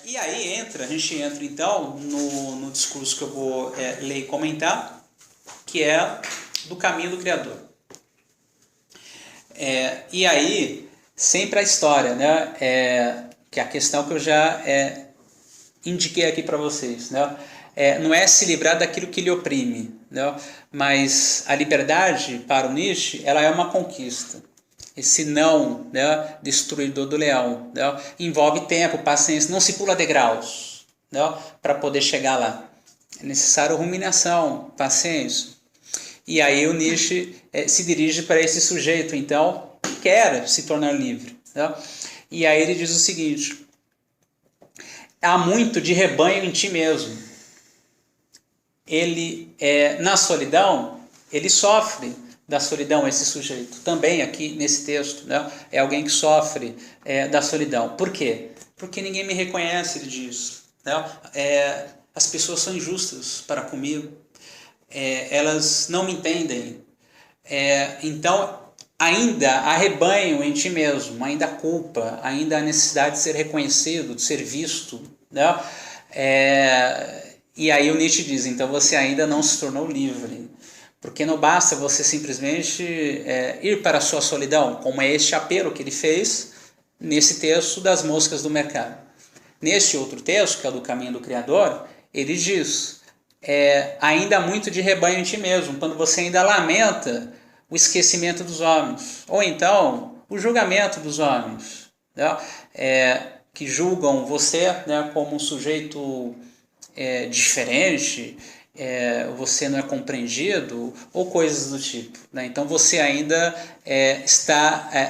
E aí a gente entra então no discurso que eu vou ler e comentar, que é do caminho do Criador. E aí, sempre a história, né? Que é a questão que eu já indiquei aqui para vocês, né? Não é se livrar daquilo que lhe oprime, né? Mas a liberdade, para o Nietzsche, ela é uma conquista. Esse não, né, destruidor do leão, né, envolve tempo, paciência, não se pula degraus, né, para poder chegar lá. É necessário ruminação, paciência. E aí o Nietzsche se dirige para esse sujeito, então, que quer se tornar livre. Né? E aí ele diz o seguinte: há muito de rebanho em ti mesmo. Ele, na solidão, ele sofre da solidão, esse sujeito. Também aqui nesse texto, né? É alguém que sofre da solidão. Por quê? Porque ninguém me reconhece, ele diz. Né? As pessoas são injustas para comigo. Elas não me entendem. Então, ainda há rebanho em ti mesmo, ainda há culpa, ainda há necessidade de ser reconhecido, de ser visto. Né? E aí o Nietzsche diz, então você ainda não se tornou livre. Porque não basta você simplesmente ir para a sua solidão, como é este apelo que ele fez nesse texto das moscas do mercado. Neste outro texto, que é o do caminho do Criador, ele diz, ainda há muito de rebanho em ti mesmo, quando você ainda lamenta o esquecimento dos homens, ou então o julgamento dos homens, né? Que julgam você, né, como um sujeito diferente, você não é compreendido, ou coisas do tipo. Né? Então você ainda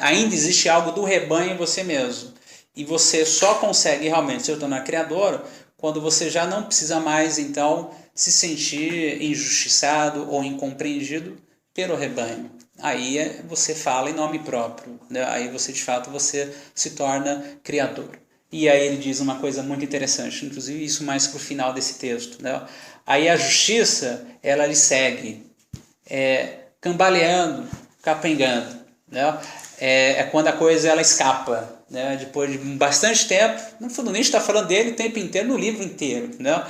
ainda existe algo do rebanho em você mesmo. E você só consegue realmente se tornar criador quando você já não precisa mais, então, se sentir injustiçado ou incompreendido pelo rebanho. Aí você fala em nome próprio, né? Aí você, de fato, você se torna criador. E aí ele diz uma coisa muito interessante, inclusive isso mais para o final desse texto. Né? Aí a justiça, ela lhe segue, cambaleando, capengando. Né? Quando a coisa ela escapa. Né? Depois de bastante tempo, no fundo nem está falando dele o tempo inteiro, no livro inteiro. Né?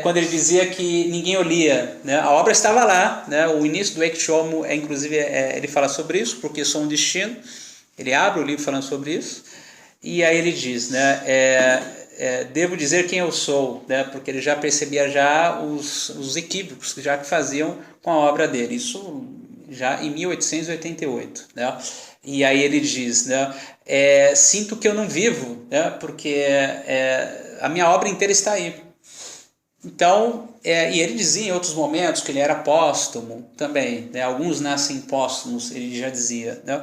Quando ele dizia que ninguém o lia, né? A obra estava lá. Né? O início do Ecce Homo, inclusive, ele fala sobre isso, porque sou um destino. Ele abre o livro falando sobre isso. E aí ele diz, né, devo dizer quem eu sou, né, porque ele já percebia já os equívocos que faziam com a obra dele, isso já em 1888. Né, e aí ele diz, né, sinto que eu não vivo, né, porque a minha obra inteira está aí. Então, e ele dizia em outros momentos que ele era póstumo também, né? Alguns nascem póstumos, ele já dizia. Né?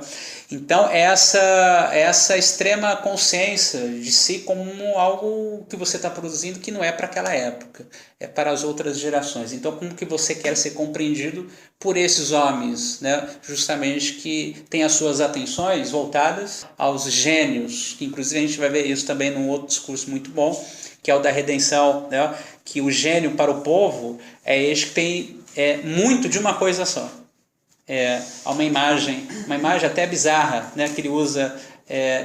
Então, essa extrema consciência de si como algo que você está produzindo que não é para aquela época, é para as outras gerações. Então, como que você quer ser compreendido por esses homens, né? Justamente que têm as suas atenções voltadas aos gênios, que inclusive a gente vai ver isso também num outro discurso muito bom, que é o da redenção, né? Que o gênio para o povo é este que tem muito de uma coisa só. Há uma imagem até bizarra, né? Que ele usa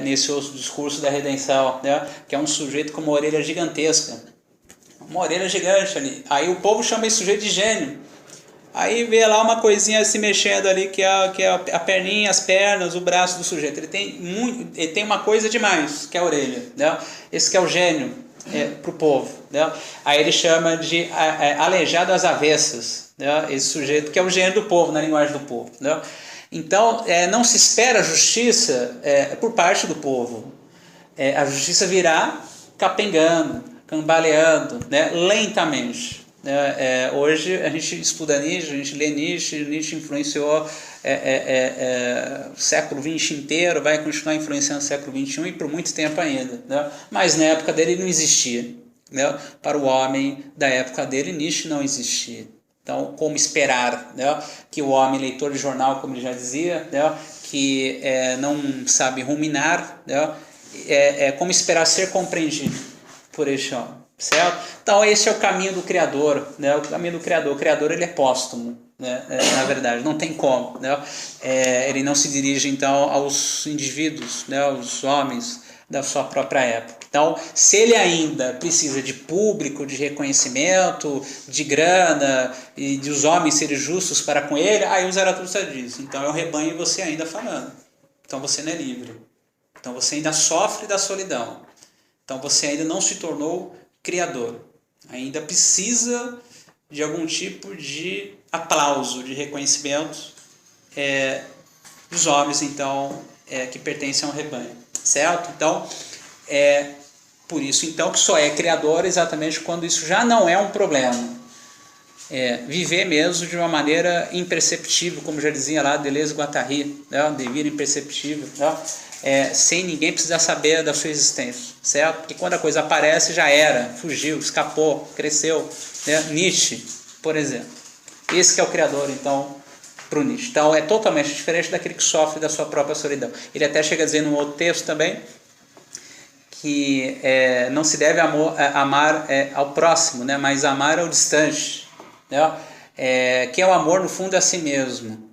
nesse outro discurso da redenção, né? Que é um sujeito com uma orelha gigantesca. Uma orelha gigante ali. Aí o povo chama esse sujeito de gênio. Aí vê lá uma coisinha se mexendo ali, que é a perninha, as pernas, o braço do sujeito. Ele tem uma coisa demais, que é a orelha. Né? Esse que é o gênio para o povo. Né? Aí ele chama de aleijado às avessas. Né? Esse sujeito que é o gênio do povo, na linguagem do povo. Né? Então, não se espera justiça por parte do povo. A justiça virá capengando, cambaleando, né? Lentamente. Hoje a gente estuda Nietzsche, a gente lê Nietzsche influenciou o século XX inteiro, vai continuar influenciando o século XXI e por muito tempo ainda. Né? Mas na época dele não existia. Né? Para o homem da época dele, Nietzsche não existia. Então, como esperar, né, que o homem leitor de jornal, como ele já dizia, né, que não sabe ruminar, né, como esperar ser compreendido por este homem. Certo? Então esse é o caminho do Criador, né? O caminho do Criador. O Criador ele é póstumo, né? Na verdade, não tem como, né? Ele não se dirige então aos indivíduos, né? Aos homens, da sua própria época. Então, se ele ainda precisa de público, de reconhecimento, de grana e de os homens serem justos para com ele, aí o Zaratustra diz, então é o rebanho e você ainda falando. Então você não é livre. Então você ainda sofre da solidão. Então você ainda não se tornou criador. Ainda precisa de algum tipo de aplauso, de reconhecimento dos homens, então, que pertencem ao rebanho. Certo? Então, por isso, então, que só é criador exatamente quando isso já não é um problema. Viver mesmo de uma maneira imperceptível, como já dizia lá Deleuze e Guattari, né? Devir imperceptível, né? Sem ninguém precisar saber da sua existência, certo? Porque quando a coisa aparece, já era, fugiu, escapou, cresceu, né? Nietzsche, por exemplo. Esse que é o criador, então, para o Nietzsche. Então, é totalmente diferente daquele que sofre da sua própria solidão. Ele até chega a dizer num outro texto também, que não se deve amar ao próximo, né? Mas amar ao distante, né? Que é o amor, no fundo, a si mesmo.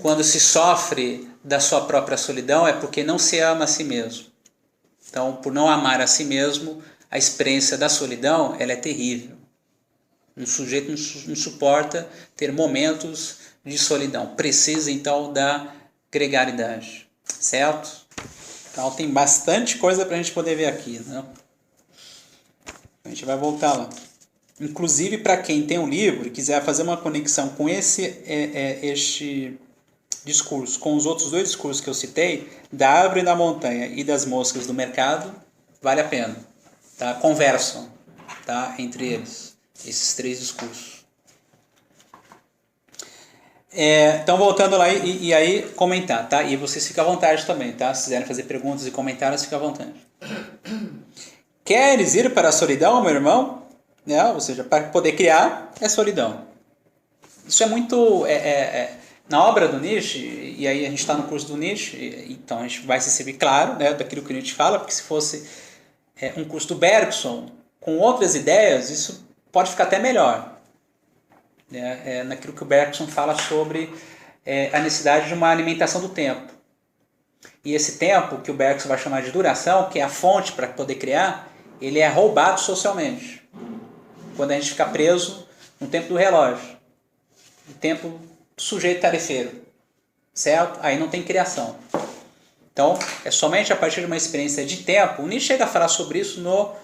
Quando se sofre da sua própria solidão, é porque não se ama a si mesmo. Então, por não amar a si mesmo, a experiência da solidão ela é terrível. Um sujeito não suporta ter momentos de solidão. Precisa, então, da gregaridade. Certo? Então, tem bastante coisa para a gente poder ver aqui, né? A gente vai voltar lá. Inclusive, para quem tem um livro e quiser fazer uma conexão com este discurso, com os outros dois discursos que eu citei, da árvore da montanha e das moscas do mercado, vale a pena. Tá? Conversam, tá? Entre eles, esses três discursos. Então, voltando lá e aí comentar, tá? E vocês ficam à vontade também, tá? Se quiserem fazer perguntas e comentários, fica à vontade. Queres ir para a solidão, meu irmão? Ou seja, para poder criar é solidão. Isso é muito... na obra do Nietzsche, e aí a gente está no curso do Nietzsche, então a gente vai se servir, claro, né, daquilo que o Nietzsche fala, porque se fosse um curso do Bergson com outras ideias, isso pode ficar até melhor. Naquilo que o Bergson fala sobre a necessidade de uma alimentação do tempo. E esse tempo, que o Bergson vai chamar de duração, que é a fonte para poder criar, ele é roubado socialmente. Quando a gente fica preso no tempo do relógio, no tempo sujeito tarefeiro, certo? Aí não tem criação. Então, é somente a partir de uma experiência de tempo. O Nietzsche chega a falar sobre isso no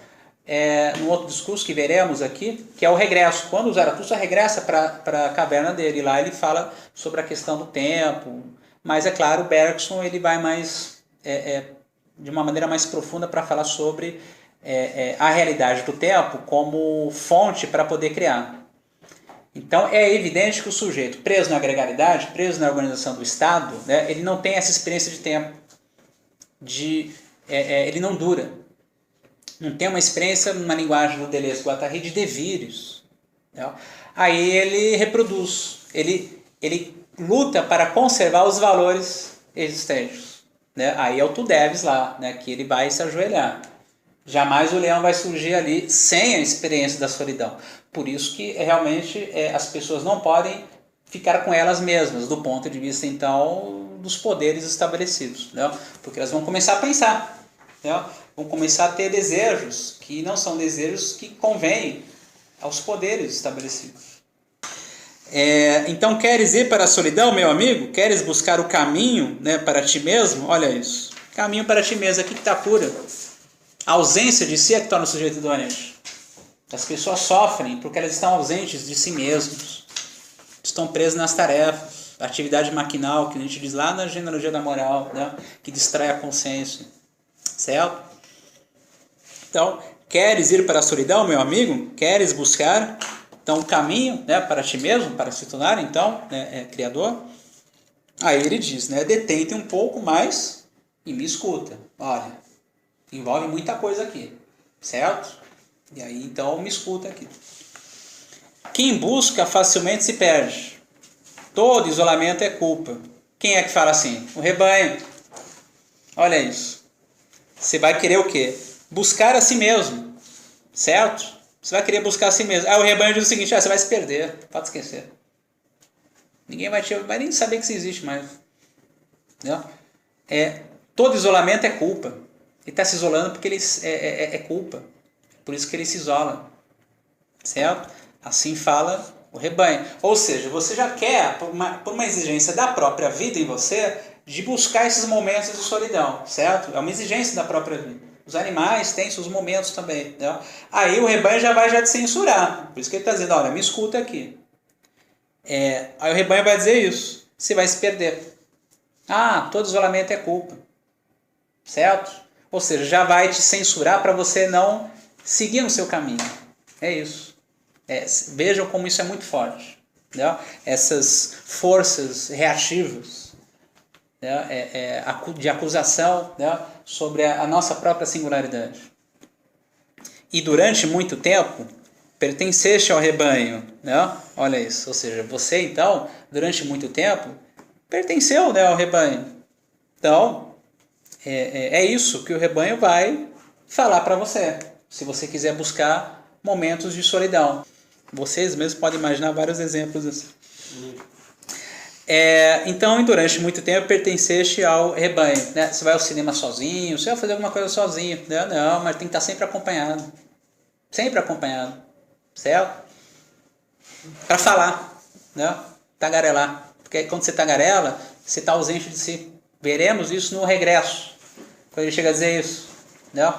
outro discurso que veremos aqui, que é o regresso. Quando o Zaratustra regressa para a caverna dele, lá ele fala sobre a questão do tempo. Mas, é claro, o Bergson ele vai mais de uma maneira mais profunda para falar sobre a realidade do tempo como fonte para poder criar. Então, é evidente que o sujeito preso na gregaridade, preso na organização do Estado, né, ele não tem essa experiência de tempo. Ele não dura. Não tem uma experiência, numa linguagem do Deleuze e Guattari, de devires. Né? Aí ele reproduz. Ele luta para conservar os valores existentes. Né? Aí é o tu deves lá, né, que ele vai se ajoelhar. Jamais o leão vai surgir ali sem a experiência da solidão. Por isso que realmente as pessoas não podem ficar com elas mesmas, do ponto de vista, então, dos poderes estabelecidos. Né? Porque elas vão começar a pensar. Né? Vão começar a ter desejos que não são desejos que convêm aos poderes estabelecidos. Então, queres ir para a solidão, meu amigo? Queres buscar o caminho, né, para ti mesmo? Olha isso. Caminho para ti mesmo. Aqui que está pura. A ausência de si é que torna o sujeito doente. As pessoas sofrem porque elas estão ausentes de si mesmos. Estão presas nas tarefas. A atividade maquinal, que a gente diz lá na genealogia da moral, né, que distrai a consciência. Certo? Então, queres ir para a solidão, meu amigo? Queres buscar então o caminho, né, para ti mesmo, para se tornar então criador? Aí ele diz, né, detente um pouco mais e me escuta. Olha, envolve muita coisa aqui, certo? E aí então me escuta aqui. Quem busca facilmente se perde. Todo isolamento é culpa. Quem é que fala assim? O rebanho. Olha isso. Você vai querer o quê? Buscar a si mesmo, certo? Você vai querer buscar a si mesmo. Aí o rebanho diz o seguinte, você vai se perder, pode esquecer. Ninguém vai nem saber que você existe mais. Entendeu? Todo isolamento é culpa. Ele está se isolando porque ele é culpa. Por isso que ele se isola. Certo? Assim fala o rebanho. Ou seja, você já quer, por uma exigência da própria vida em você, de buscar esses momentos de solidão. Certo? É uma exigência da própria vida. Os animais têm seus momentos também. Né? Aí o rebanho já vai te censurar. Por isso que ele está dizendo, olha, me escuta aqui. Aí o rebanho vai dizer isso. Você vai se perder. Todo isolamento é culpa. Certo? Ou seja, já vai te censurar para você não seguir no seu caminho. É isso. Vejam como isso é muito forte. Né? Essas forças reativas, né? De acusação, né? Sobre a nossa própria singularidade. E durante muito tempo, pertenceste ao rebanho. Né? Olha isso. Ou seja, você então, durante muito tempo, pertenceu, né, ao rebanho. Então, é isso que o rebanho vai falar para você. Se você quiser buscar momentos de solidão. Vocês mesmos podem imaginar vários exemplos assim. Então, durante muito tempo, pertenceste ao rebanho. Né? Você vai ao cinema sozinho, você vai fazer alguma coisa sozinho. Né? Não, mas tem que estar sempre acompanhado. Sempre acompanhado. Certo? Para falar. Né? Tagarelar. Porque quando você tagarela, você está ausente de si. Veremos isso no regresso. Quando ele chega a dizer isso. Né?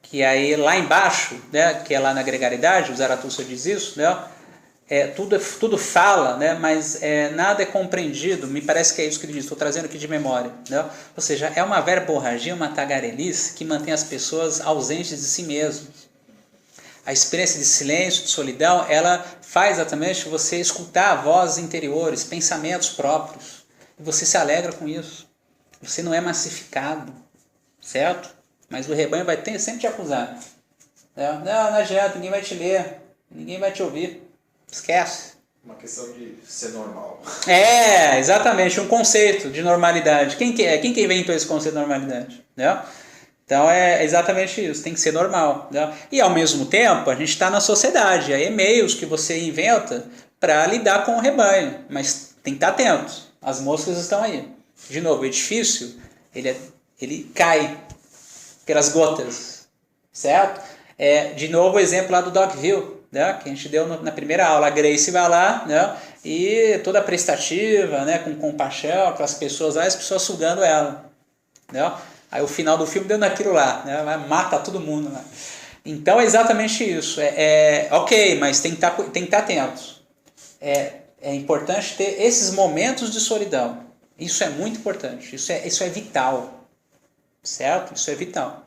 Que aí lá embaixo, né, que é lá na gregaridade, o Zaratustra diz isso, né, tudo fala, né, mas nada é compreendido, me parece que é isso que ele diz, estou trazendo aqui de memória. Né? Ou seja, é uma verborragia, uma tagarelice que mantém as pessoas ausentes de si mesmos. A experiência de silêncio, de solidão, ela faz exatamente você escutar vozes interiores, pensamentos próprios, e você se alegra com isso. Você não é massificado, certo? Mas o rebanho vai sempre te acusar. Não adianta, ninguém vai te ler, ninguém vai te ouvir. Esquece. Uma questão de ser normal. Exatamente, um conceito de normalidade. Quem que inventou esse conceito de normalidade? Né? Então é exatamente isso, tem que ser normal. Né? E ao mesmo tempo, a gente está na sociedade, aí é meios que você inventa para lidar com o rebanho. Mas tem que estar atento, as moscas estão aí. De novo, o edifício, ele cai pelas gotas, certo? De novo o exemplo lá do Dogville, né? Que a gente deu na primeira aula. A Grace vai lá, né? E toda prestativa, né? Com compaixão, aquelas pessoas lá, as pessoas sugando ela. Né? Aí o final do filme deu naquilo lá, né? Mata todo mundo lá. Então é exatamente isso. Ok, mas tem que estar atentos. É importante ter esses momentos de solidão. Isso é muito importante. Isso é vital. Certo? Isso é vital.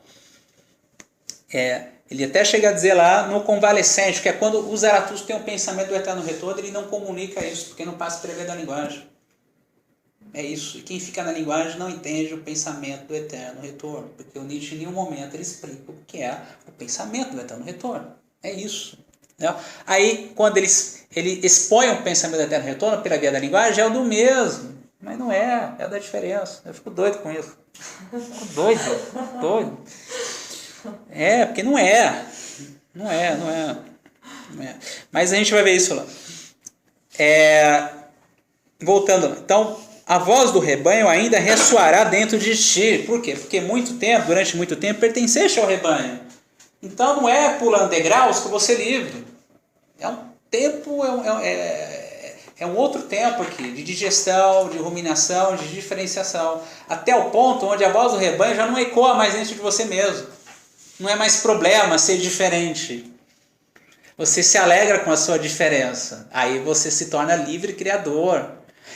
Ele até chega a dizer lá no convalescente, que é quando o Zaratustra tem um pensamento do eterno retorno, ele não comunica isso, porque não passa pela via da linguagem. É isso. E quem fica na linguagem não entende o pensamento do eterno retorno, porque o Nietzsche em nenhum momento ele explica o que é o pensamento do eterno retorno. É isso. Né? Aí, quando ele expõe o pensamento do eterno retorno pela via da linguagem, é o do mesmo. Mas não é da diferença. Eu fico doido com isso. Fico doido. Porque não é. Mas a gente vai ver isso lá. Voltando. Então, a voz do rebanho ainda ressoará dentro de ti. Por quê? Porque durante muito tempo, pertenceste ao rebanho. Então, não é pulando degraus que você é livre. É um tempo, é um outro tempo aqui, de digestão, de ruminação, de diferenciação. Até o ponto onde a voz do rebanho já não ecoa mais dentro de você mesmo. Não é mais problema ser diferente. Você se alegra com a sua diferença. Aí você se torna livre criador.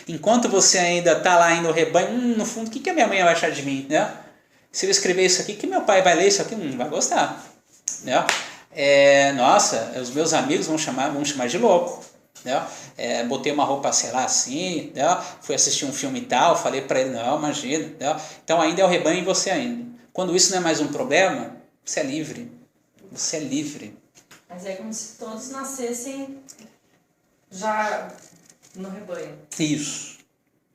Enquanto você ainda está lá indo no rebanho, no fundo, o que a minha mãe vai achar de mim? Né? Se eu escrever isso aqui, que meu pai vai ler isso aqui? Não vai gostar. Né? Nossa, os meus amigos vão chamar de louco. Né? Botei uma roupa, sei lá, assim, né? Fui assistir um filme e tal, falei para ele, não, imagina. Né? Então ainda é o rebanho em você ainda. Quando isso não é mais um problema, você é livre. Você é livre. Mas é como se todos nascessem já no rebanho. Isso.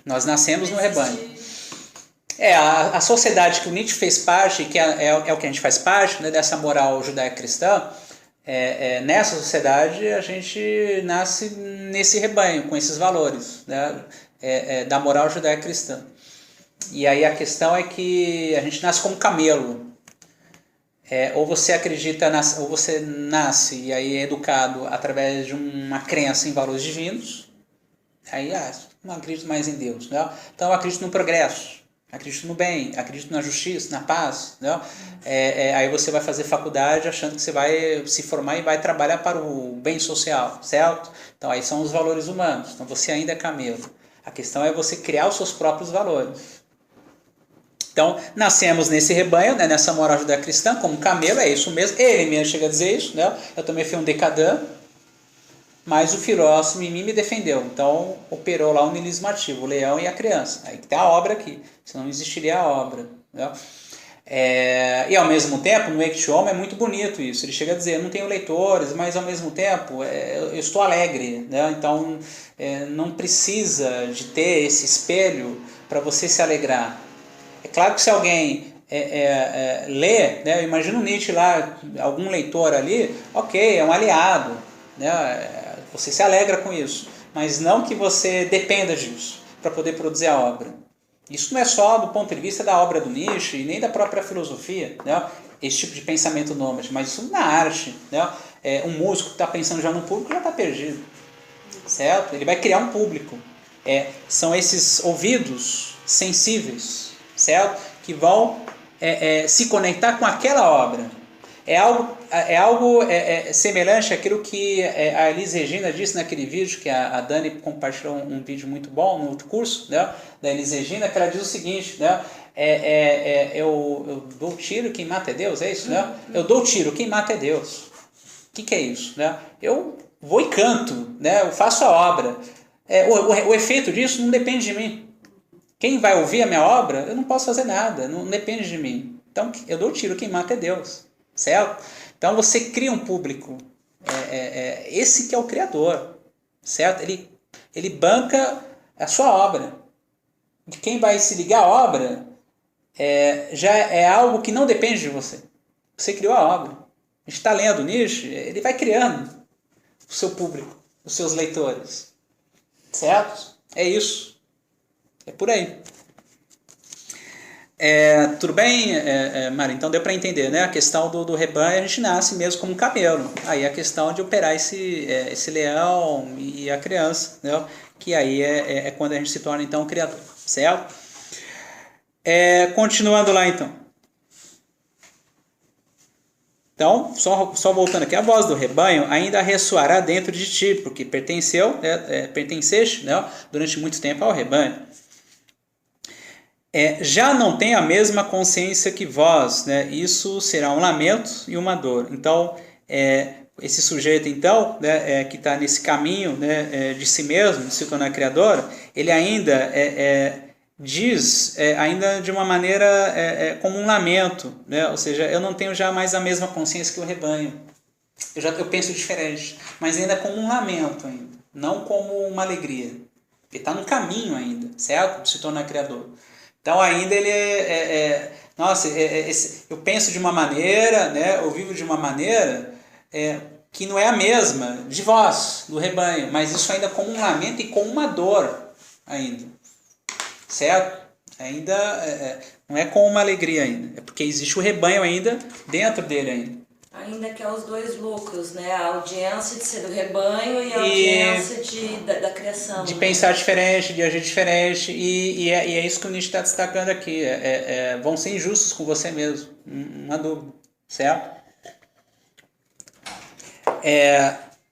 Nós nascemos no rebanho. A sociedade que o Nietzsche fez parte, que é o que a gente faz parte, né, dessa moral judaico-cristã, nessa sociedade a gente nasce nesse rebanho, com esses valores, né, da moral judaico-cristã. E aí a questão é que a gente nasce como camelo. Ou você acredita, ou você nasce e aí é educado através de uma crença em valores divinos. Aí, não acredito mais em Deus. Né? Então eu acredito no progresso, acredito no bem, acredito na justiça, na paz. Né? Aí você vai fazer faculdade achando que você vai se formar e vai trabalhar para o bem social, certo? Então aí são os valores humanos. Então você ainda é camelo. A questão é você criar os seus próprios valores. Então, nascemos nesse rebanho, né, nessa moral judaico-cristã, como camelo, é isso mesmo. Ele mesmo chega a dizer isso, né? Eu também fui um decadã, mas o filósofo em mim me defendeu. Então, operou lá o niilismo ativo, o leão e a criança. Aí tem a obra aqui, senão não existiria a obra. Né? E ao mesmo tempo, no Ectioma é muito bonito isso. Ele chega a dizer, eu não tenho leitores, mas ao mesmo tempo eu estou alegre. Né? Então, não precisa de ter esse espelho para você se alegrar. É claro que se alguém lê, né, eu imagino Nietzsche lá, algum leitor ali, ok, é um aliado, né, você se alegra com isso, mas não que você dependa disso para poder produzir a obra. Isso não é só do ponto de vista da obra do Nietzsche e nem da própria filosofia, né, esse tipo de pensamento nômade, mas isso na arte. Né, um músico que está pensando já no público já está perdido, certo? Ele vai criar um público. São esses ouvidos sensíveis, certo? Que vão se conectar com aquela obra. É algo semelhante àquilo que a Elis Regina disse naquele vídeo, que a Dani compartilhou um vídeo muito bom no outro curso, né, da Elis Regina, que ela diz o seguinte, né, eu dou tiro, quem mata é Deus, é isso? Né? Eu dou tiro, quem mata é Deus. O que é isso? Né? Eu vou e canto, né, eu faço a obra. O efeito disso não depende de mim. Quem vai ouvir a minha obra, eu não posso fazer nada, não depende de mim. Então, eu dou tiro, quem mata é Deus, certo? Então, você cria um público, esse que é o Criador, certo? Ele banca a sua obra. De quem vai se ligar à obra, já é algo que não depende de você. Você criou a obra. A gente está lendo Nietzsche, ele vai criando o seu público, os seus leitores, certo? É isso. É por aí. Tudo bem, Mari? Então deu para entender, né? A questão do rebanho, a gente nasce mesmo como um camelo. Aí a questão de operar esse leão e a criança, né? Que aí é quando a gente se torna então um criador, certo? Continuando lá então. Então, só voltando aqui, a voz do rebanho ainda ressoará dentro de ti, porque pertenceste, né, durante muito tempo ao rebanho. Já não tem a mesma consciência que vós, né? Isso será um lamento e uma dor. Então, esse sujeito, então, né, que está nesse caminho, né, de si mesmo, de se tornar criador, ele ainda diz, ainda de uma maneira como um lamento, né? Ou seja, eu não tenho já mais a mesma consciência que o rebanho. Eu penso diferente, mas ainda como um lamento, ainda, não como uma alegria. Ele está no caminho ainda, certo? De se tornar criador. Então ainda ele eu penso de uma maneira, né, eu vivo de uma maneira que não é a mesma de vós, do rebanho, mas isso ainda como um lamento e com uma dor ainda, certo? Ainda não é com uma alegria ainda, é porque existe o rebanho ainda dentro dele ainda. Ainda que é os dois lucros, né? A audiência de ser do rebanho e a audiência da criação. De pensar diferente, de agir diferente, e é isso que o Nietzsche está destacando aqui. Vão ser injustos com você mesmo, uma dúvida, certo?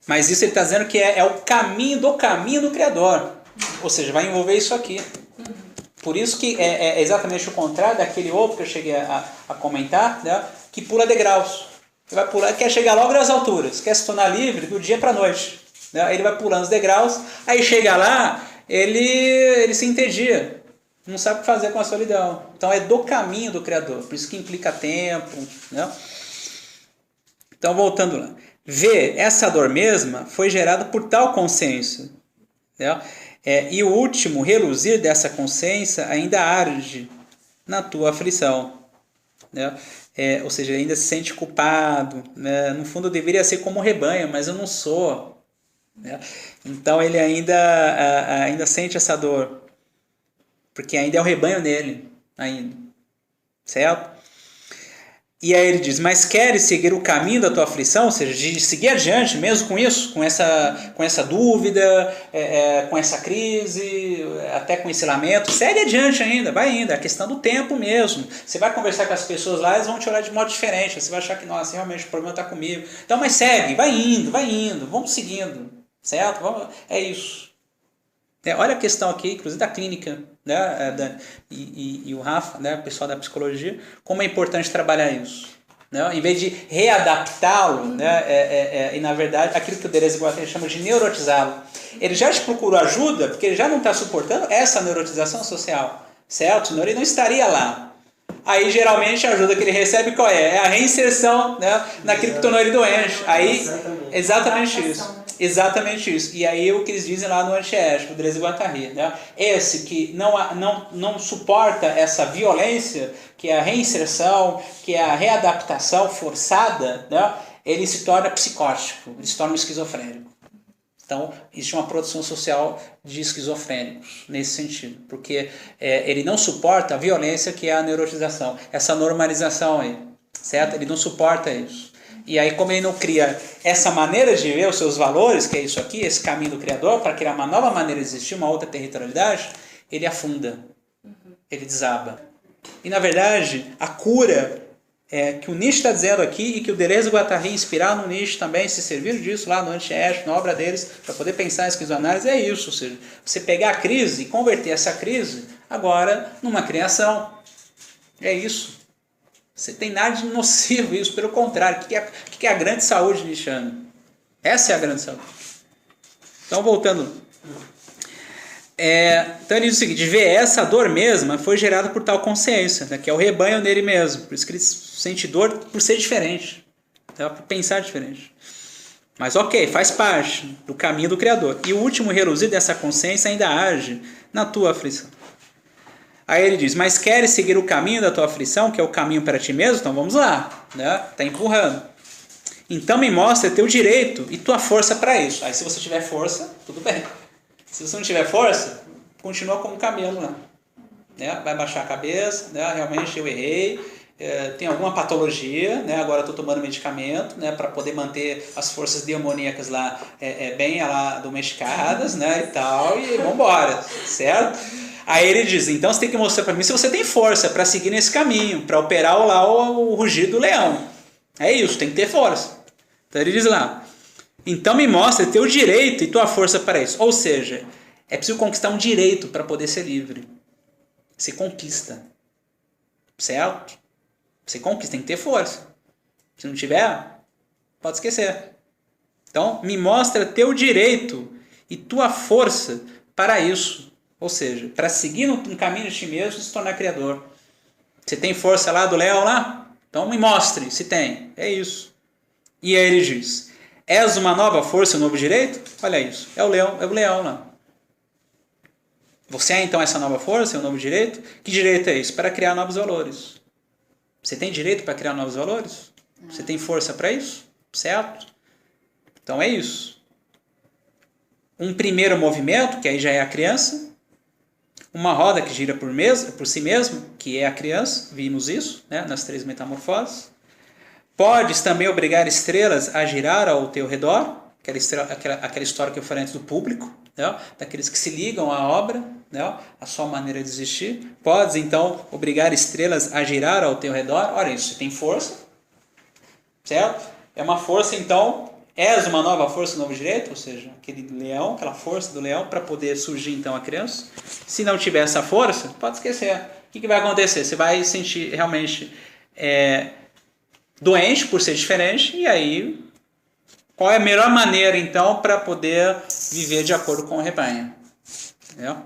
Mas isso ele está dizendo que é o caminho do Criador, ou seja, vai envolver isso aqui. Por isso que é exatamente o contrário daquele outro que eu cheguei a comentar, né? Que pula degraus. Ele vai pular, quer chegar logo nas alturas, quer se tornar livre do dia para a noite. Né? Ele vai pulando os degraus, aí chega lá, ele se entedia, não sabe o que fazer com a solidão. Então é do caminho do Criador, por isso que implica tempo. Né? Então voltando lá. Essa dor mesma foi gerada por tal consciência. Né? E o último reluzir dessa consciência ainda arde na tua aflição. Né? Ou seja, ainda se sente culpado, né? No fundo eu deveria ser como um rebanho, mas eu não sou, né? Então ele ainda sente essa dor, porque ainda é o rebanho nele, ainda, certo? E aí ele diz, mas queres seguir o caminho da tua aflição, ou seja, de seguir adiante mesmo com isso, com essa dúvida, com essa crise, até com esse lamento, segue adiante ainda, vai ainda, é a questão do tempo mesmo. Você vai conversar com as pessoas lá, eles vão te olhar de modo diferente, você vai achar que, nossa, realmente o problema está comigo. Então, mas segue, vai indo, vamos seguindo, certo? É isso. Olha a questão aqui, inclusive da clínica, né, e o Rafa, né, o pessoal da psicologia, como é importante trabalhar isso. Né? Em vez de readaptá-lo, né, e na verdade, aquilo que o Deleuze e Guattari chama de neurotizá-lo. Ele já te procurou ajuda porque ele já não está suportando essa neurotização social, certo? Senão ele não estaria lá. Aí, geralmente, a ajuda que ele recebe qual é? É a reinserção, né, naquilo que tornou ele doente. Aí, exatamente isso. Exatamente isso. E aí o que eles dizem lá no Antiético, Deleuze e Guattari, né? Esse que não suporta essa violência, que é a reinserção, que é a readaptação forçada, né? Ele se torna psicótico, ele se torna esquizofrênico. Então, existe uma produção social de esquizofrênicos nesse sentido, porque ele não suporta a violência que é a neurotização, essa normalização aí, certo? Ele não suporta isso. E aí, como ele não cria essa maneira de ver os seus valores, que é isso aqui, esse caminho do Criador, para criar uma nova maneira de existir, uma outra territorialidade, ele afunda, ele desaba. E, na verdade, a cura que o Nietzsche está dizendo aqui, e que o Deleuze e Guattari inspiraram no Nietzsche também, se serviram disso lá no Antiético, na obra deles, para poder pensar em esquizoanálise, é isso. Ou seja, você pegar a crise e converter essa crise agora numa criação. É isso. Você tem nada de nocivo isso, pelo contrário. O que é a grande saúde nietzschiana? Essa é a grande saúde. Então, voltando. Então ele diz o seguinte, ver essa dor mesma foi gerada por tal consciência, né, que é o rebanho nele mesmo. Por isso que ele sente dor por ser diferente, tá? Por pensar diferente. Mas ok, faz parte do caminho do Criador. E o último reluzir dessa consciência ainda age na tua aflição. Aí ele diz, mas queres seguir o caminho da tua aflição, que é o caminho para ti mesmo? Então vamos lá, né? Está empurrando. Então me mostra teu direito e tua força para isso. Aí se você tiver força, tudo bem. Se você não tiver força, continua como camelo lá. Né? Vai baixar a cabeça, né? Realmente eu errei, tem alguma patologia, né? Agora estou tomando medicamento, né? Para poder manter as forças demoníacas lá bem lá domesticadas, né? E tal, e vamos embora, certo? Aí ele diz, então você tem que mostrar para mim se você tem força para seguir nesse caminho, para operar lá o rugido do leão. É isso, tem que ter força. Então ele diz lá, então me mostra teu direito e tua força para isso. Ou seja, é preciso conquistar um direito para poder ser livre. Você conquista. Certo? Você conquista, tem que ter força. Se não tiver, pode esquecer. Então, me mostra teu direito e tua força para isso. Ou seja, para seguir no caminho de ti mesmo e se tornar criador. Você tem força lá do leão lá? Então me mostre se tem. É isso. E aí ele diz, és uma nova força, um novo direito? Olha isso, é o leão lá. Você é então essa nova força, um novo direito? Que direito é isso? Para criar novos valores. Você tem direito para criar novos valores? Você tem força para isso? Certo? Então é isso. Um primeiro movimento, que aí já é a criança. Uma roda que gira por si mesma, que é a criança. Vimos isso, né, nas 3 metamorfoses. Podes também obrigar estrelas a girar ao teu redor. Aquela história que eu falei antes do público, né, daqueles que se ligam à obra, né, a sua maneira de existir. Podes, então, obrigar estrelas a girar ao teu redor. Olha isso, você tem força, certo? É uma força, então, és uma nova força, um novo direito, ou seja, aquele leão, aquela força do leão para poder surgir, então, a criança. Se não tiver essa força, pode esquecer. O que vai acontecer? Você vai sentir realmente doente por ser diferente, e aí, qual é a melhor maneira, então, para poder viver de acordo com o rebanho? Entendeu?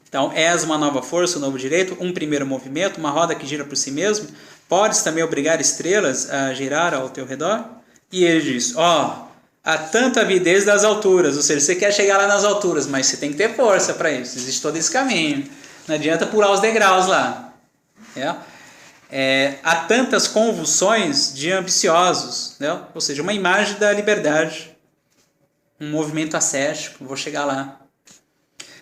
Então, és uma nova força, um novo direito, um primeiro movimento, uma roda que gira por si mesmo. Podes também obrigar estrelas a girar ao teu redor? E ele diz, há tanta avidez das alturas, ou seja, você quer chegar lá nas alturas, mas você tem que ter força para isso, existe todo esse caminho. Não adianta pular os degraus lá. Há tantas convulsões de ambiciosos, né? Ou seja, uma imagem da liberdade, um movimento ascético, vou chegar lá.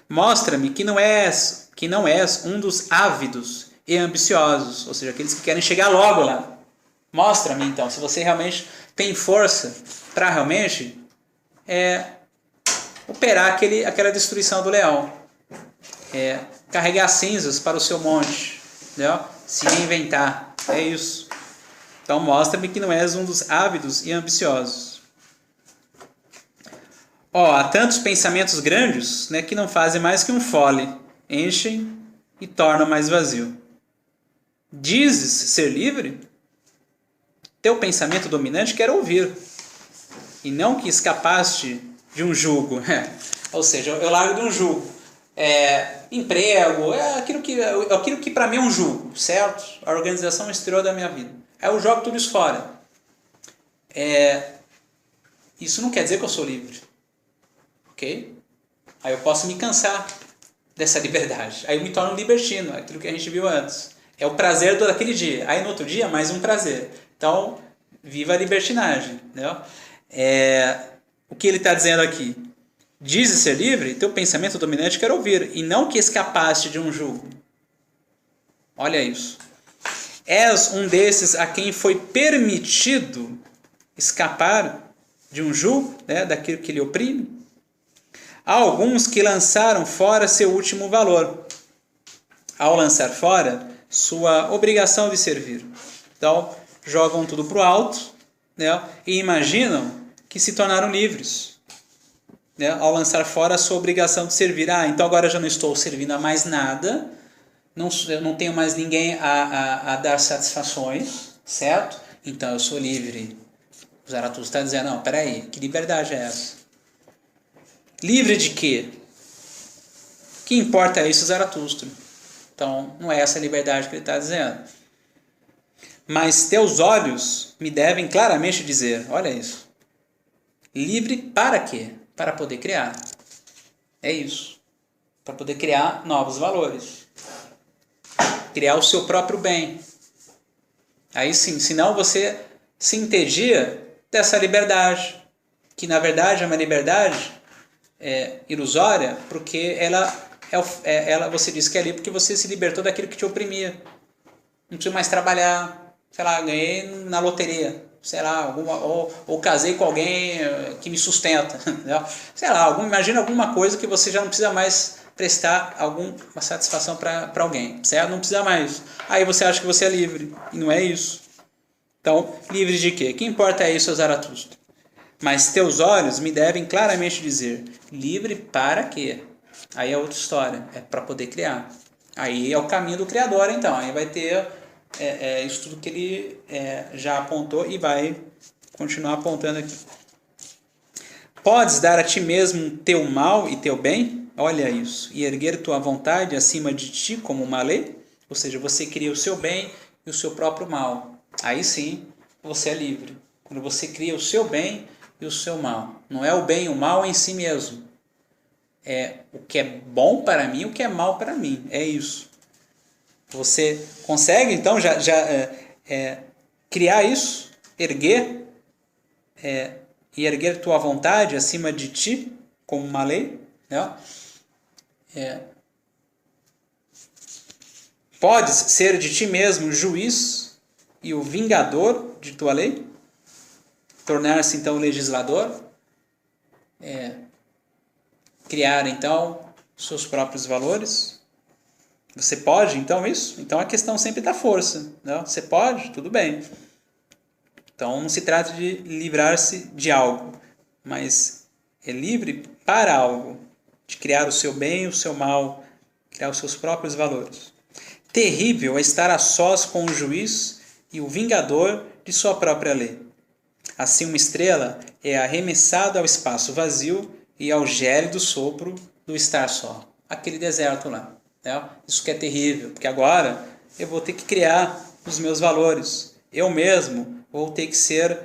Mostra-me que não és que não és um dos ávidos e ambiciosos, ou seja, aqueles que querem chegar logo lá. Mostra-me então, se você realmente tem força para realmente operar aquela destruição do leão. Carregar cinzas para o seu monte, entendeu? Se reinventar, é isso. Então mostra-me que não és um dos ávidos e ambiciosos. Há tantos pensamentos grandes, né, que não fazem mais que um fole, enchem e tornam mais vazio. Dizes ser livre? Teu pensamento dominante quer ouvir, e não que escapaste de um jugo. Ou seja, eu largo de um jugo. Emprego, aquilo que para mim é um jugo, certo? A organização exterior da minha vida. Aí eu jogo tudo isso fora. Isso não quer dizer que eu sou livre. Ok? Aí eu posso me cansar dessa liberdade. Aí eu me torno um libertino, aquilo que a gente viu antes. É o prazer daquele dia. Aí no outro dia, mais um prazer. Então, viva a libertinagem. Entendeu? O que ele está dizendo aqui? Dizes ser livre, teu pensamento dominante quer ouvir, e não que escapaste de um jugo. Olha isso. És um desses a quem foi permitido escapar de um jugo, né, daquilo que lhe oprime? Há alguns que lançaram fora seu último valor, ao lançar fora sua obrigação de servir. Então, jogam tudo para o alto, né, e imaginam que se tornaram livres, né, ao lançar fora a sua obrigação de servir. Então agora eu já não estou servindo a mais nada, eu não tenho mais ninguém a dar satisfações, certo? Então eu sou livre. O Zaratustra está dizendo, não, peraí, que liberdade é essa? Livre de quê? Que importa isso, Zaratustra? Então, não é essa a liberdade que ele está dizendo. Mas teus olhos me devem claramente dizer, olha isso. Livre para quê? Para poder criar. É isso. Para poder criar novos valores. Criar o seu próprio bem. Aí sim, senão você se entedia dessa liberdade, que na verdade é uma liberdade ilusória, porque ela você diz que é livre porque você se libertou daquilo que te oprimia. Não precisa mais trabalhar, sei lá, ganhei na loteria, sei lá, ou casei com alguém que me sustenta, entendeu? Sei lá, imagina alguma coisa que você já não precisa mais prestar alguma satisfação para alguém, certo? Não precisa mais. Aí você acha que você é livre, e não é isso. Então, livre de quê? Que importa é isso, Zaratustra? Mas teus olhos me devem claramente dizer, livre para quê? Aí é outra história, é para poder criar. Aí é o caminho do Criador, então. Aí vai ter isso tudo que ele já apontou e vai continuar apontando aqui. Podes dar a ti mesmo teu mal e teu bem? Olha isso. E erguer tua vontade acima de ti como uma lei? Ou seja, você cria o seu bem e o seu próprio mal. Aí sim, você é livre. Quando você cria o seu bem e o seu mal. Não é o bem e o mal em si mesmo. É o que é bom para mim e o que é mal para mim. É isso. Você consegue, então, já criar isso, erguer, e erguer tua vontade acima de ti, como uma lei. Né? Podes ser de ti mesmo juiz e o vingador de tua lei? Tornar-se, então, o legislador? Criar, então, seus próprios valores? Você pode, então, isso? Então, a questão sempre da força. Não? Você pode? Tudo bem. Então, não se trata de livrar-se de algo, mas é livre para algo, de criar o seu bem e o seu mal, criar os seus próprios valores. Terrível é estar a sós com o juiz e o vingador de sua própria lei. Assim, uma estrela é arremessada ao espaço vazio e ao gélido sopro do estar só. Aquele deserto lá. Né? Isso que é terrível, porque agora eu vou ter que criar os meus valores. Eu mesmo vou ter que ser,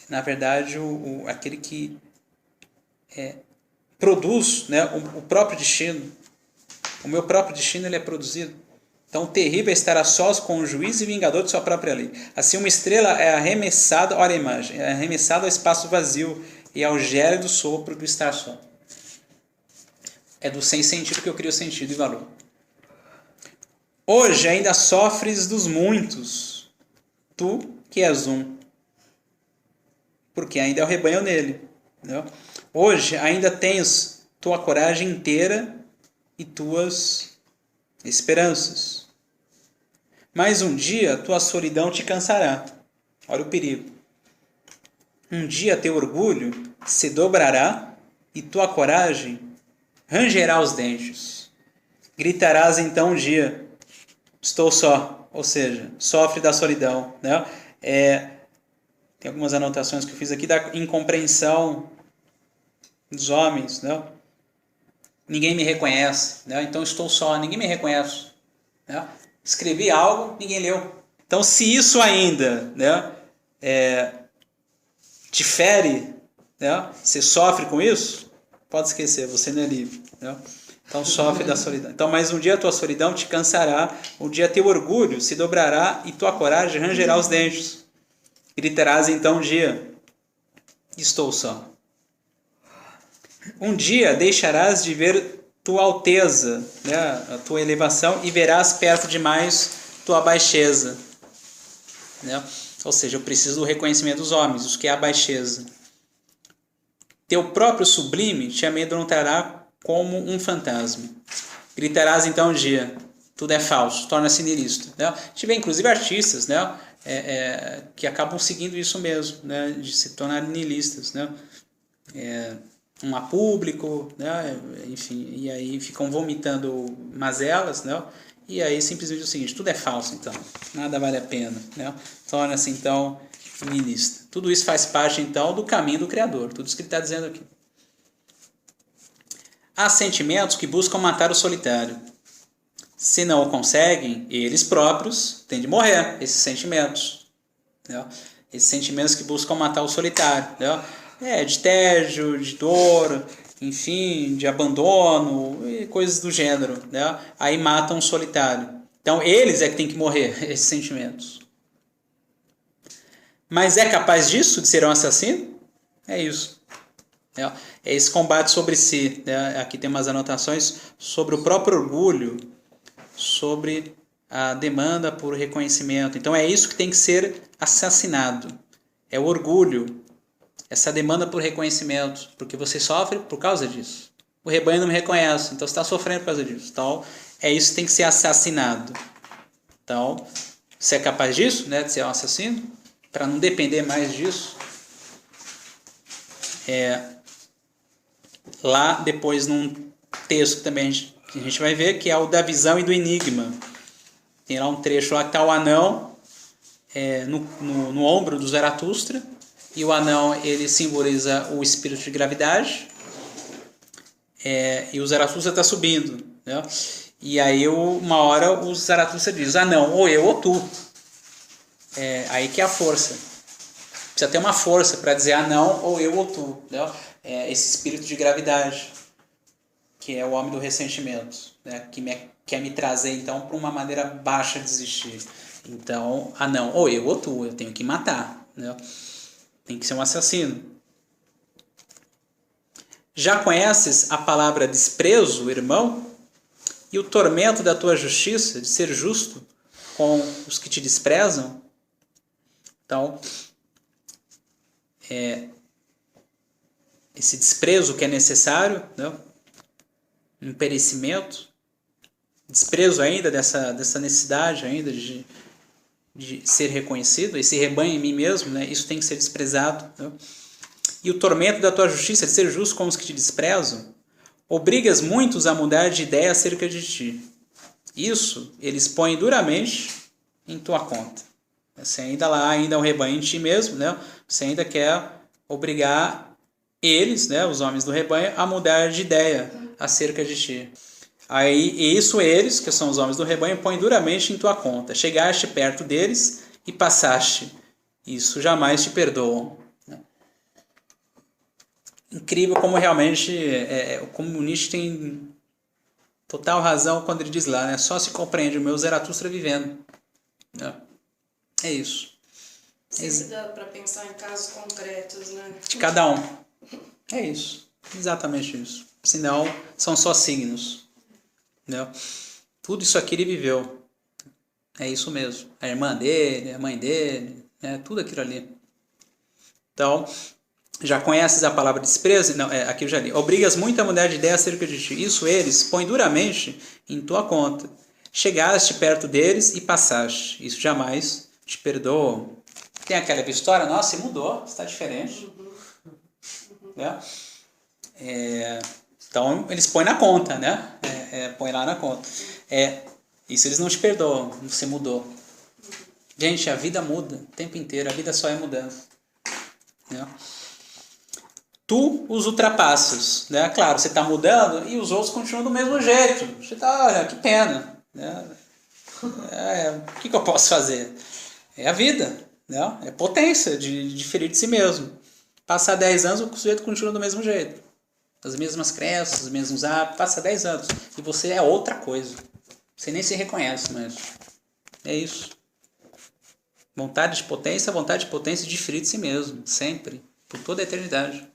na verdade, aquele que produz, né, o próprio destino. O meu próprio destino ele é produzido. Então, terrível é estar a sós com o juiz e vingador de sua própria lei. Assim, uma estrela é arremessada, olha a imagem, é arremessada ao espaço vazio e ao gélido sopro do estar só. É do sem sentido que eu crio sentido e valor. Hoje ainda sofres dos muitos, tu que és um, porque ainda é o rebanho nele. Entendeu? Hoje ainda tens tua coragem inteira e tuas esperanças. Mas um dia tua solidão te cansará. Olha o perigo. Um dia teu orgulho se dobrará e tua coragem rangerá os dentes. Gritarás então um dia, estou só, ou seja, sofre da solidão. Né? Tem algumas anotações que eu fiz aqui da incompreensão dos homens. Né? Ninguém me reconhece, né? Então estou só, ninguém me reconhece. Né? Escrevi algo, ninguém leu. Então se isso ainda, né, te fere, né, você sofre com isso, pode esquecer, você não é livre. Né? Então sofre da solidão. Então, mas um dia a tua solidão te cansará, um dia teu orgulho se dobrará e tua coragem rangerá os dentes. Gritarás então um dia, estou só. Um dia deixarás de ver tua alteza, né, a tua elevação, e verás perto demais tua baixeza. Né? Ou seja, eu preciso do reconhecimento dos homens, os que é a baixeza. Teu próprio sublime te amedrontará como um fantasma. Gritarás então um dia, tudo é falso, torna-se niilista. Né? A gente vê inclusive artistas, né, que acabam seguindo isso mesmo, né, de se tornarem niilistas. Né? A público, né? Enfim, e aí ficam vomitando mazelas, né? E aí simplesmente o seguinte, tudo é falso então, nada vale a pena, né? Torna-se então niilista. Tudo isso faz parte então do caminho do Criador, tudo isso que ele está dizendo aqui. Há sentimentos que buscam matar o solitário. Se não o conseguem, eles próprios têm de morrer, esses sentimentos. Né? Esses sentimentos que buscam matar o solitário. Né? De tédio, de dor, enfim, de abandono, e coisas do gênero. Né? Aí matam o solitário. Então, eles é que têm que morrer, esses sentimentos. Mas é capaz disso, de ser um assassino? É isso. É esse combate sobre si. Né? Aqui tem umas anotações sobre o próprio orgulho, sobre a demanda por reconhecimento. Então é isso que tem que ser assassinado. É o orgulho, essa demanda por reconhecimento, porque você sofre por causa disso. O rebanho não me reconhece, então você está sofrendo por causa disso. Então é isso que tem que ser assassinado. Então, você é capaz disso, né, de ser um assassino? Para não depender mais disso. Lá depois num texto que também a gente vai ver, que é o da visão e do enigma. Tem lá um trecho lá que está o anão no ombro do Zaratustra, e o anão ele simboliza o espírito de gravidade, e o Zaratustra está subindo. Né? E aí uma hora o Zaratustra diz, anão, ou eu ou tu. Aí que é a força. Precisa ter uma força para dizer anão, ou eu ou tu. Né? Esse espírito de gravidade, que é o homem do ressentimento, né? Que quer me trazer então para uma maneira baixa de existir. Então, não, ou eu ou tu, eu tenho que matar, né? Tem que ser um assassino. Já conheces a palavra desprezo, irmão? E o tormento da tua justiça, de ser justo com os que te desprezam? Então, esse desprezo que é necessário, né? Um perecimento, desprezo ainda dessa necessidade ainda de ser reconhecido, esse rebanho em mim mesmo, né? Isso tem que ser desprezado. Né? E o tormento da tua justiça, de ser justo com os que te desprezam, obrigas muitos a mudar de ideia acerca de ti. Isso eles põem duramente em tua conta. Você ainda é um rebanho em ti mesmo, né? Você ainda quer obrigar eles, né, os homens do rebanho, a mudar de ideia acerca de ti. Aí isso eles, que são os homens do rebanho, põem duramente em tua conta. Chegaste perto deles e passaste. Isso jamais te perdoam. Incrível como realmente o comunista tem total razão quando ele diz lá, né? Só se compreende o meu Zaratustra vivendo. É isso. Sempre dá para pensar em casos concretos, né? De cada um. É isso. Exatamente isso. senão são só signos. Entendeu? Tudo isso aqui ele viveu. É isso mesmo. A irmã dele, a mãe dele, tudo aquilo ali. Então, já conheces a palavra desprezo? Não, aqui eu já li. Obrigas muita mulher de ideia acerca de ti. Isso eles põem duramente em tua conta. Chegaste perto deles e passaste. Isso jamais te perdoam. Tem aquela história, nossa, você mudou, você está diferente. Né? Então, eles põem na conta, né? Põe lá na conta. Isso eles não te perdoam, você mudou. Gente, a vida muda o tempo inteiro, a vida só é mudança. Né? Tu os ultrapassas, né? Claro, você está mudando e os outros continuam do mesmo jeito. Você está, olha, que pena. Né? O que eu posso fazer? É a vida, né? É potência de diferir de si mesmo. Passar 10 anos, o sujeito continua do mesmo jeito. As mesmas crenças, os mesmos hábitos. Passa 10 anos e você é outra coisa. Você nem se reconhece mais. É isso. Vontade de potência de diferir de si mesmo. Sempre. Por toda a eternidade.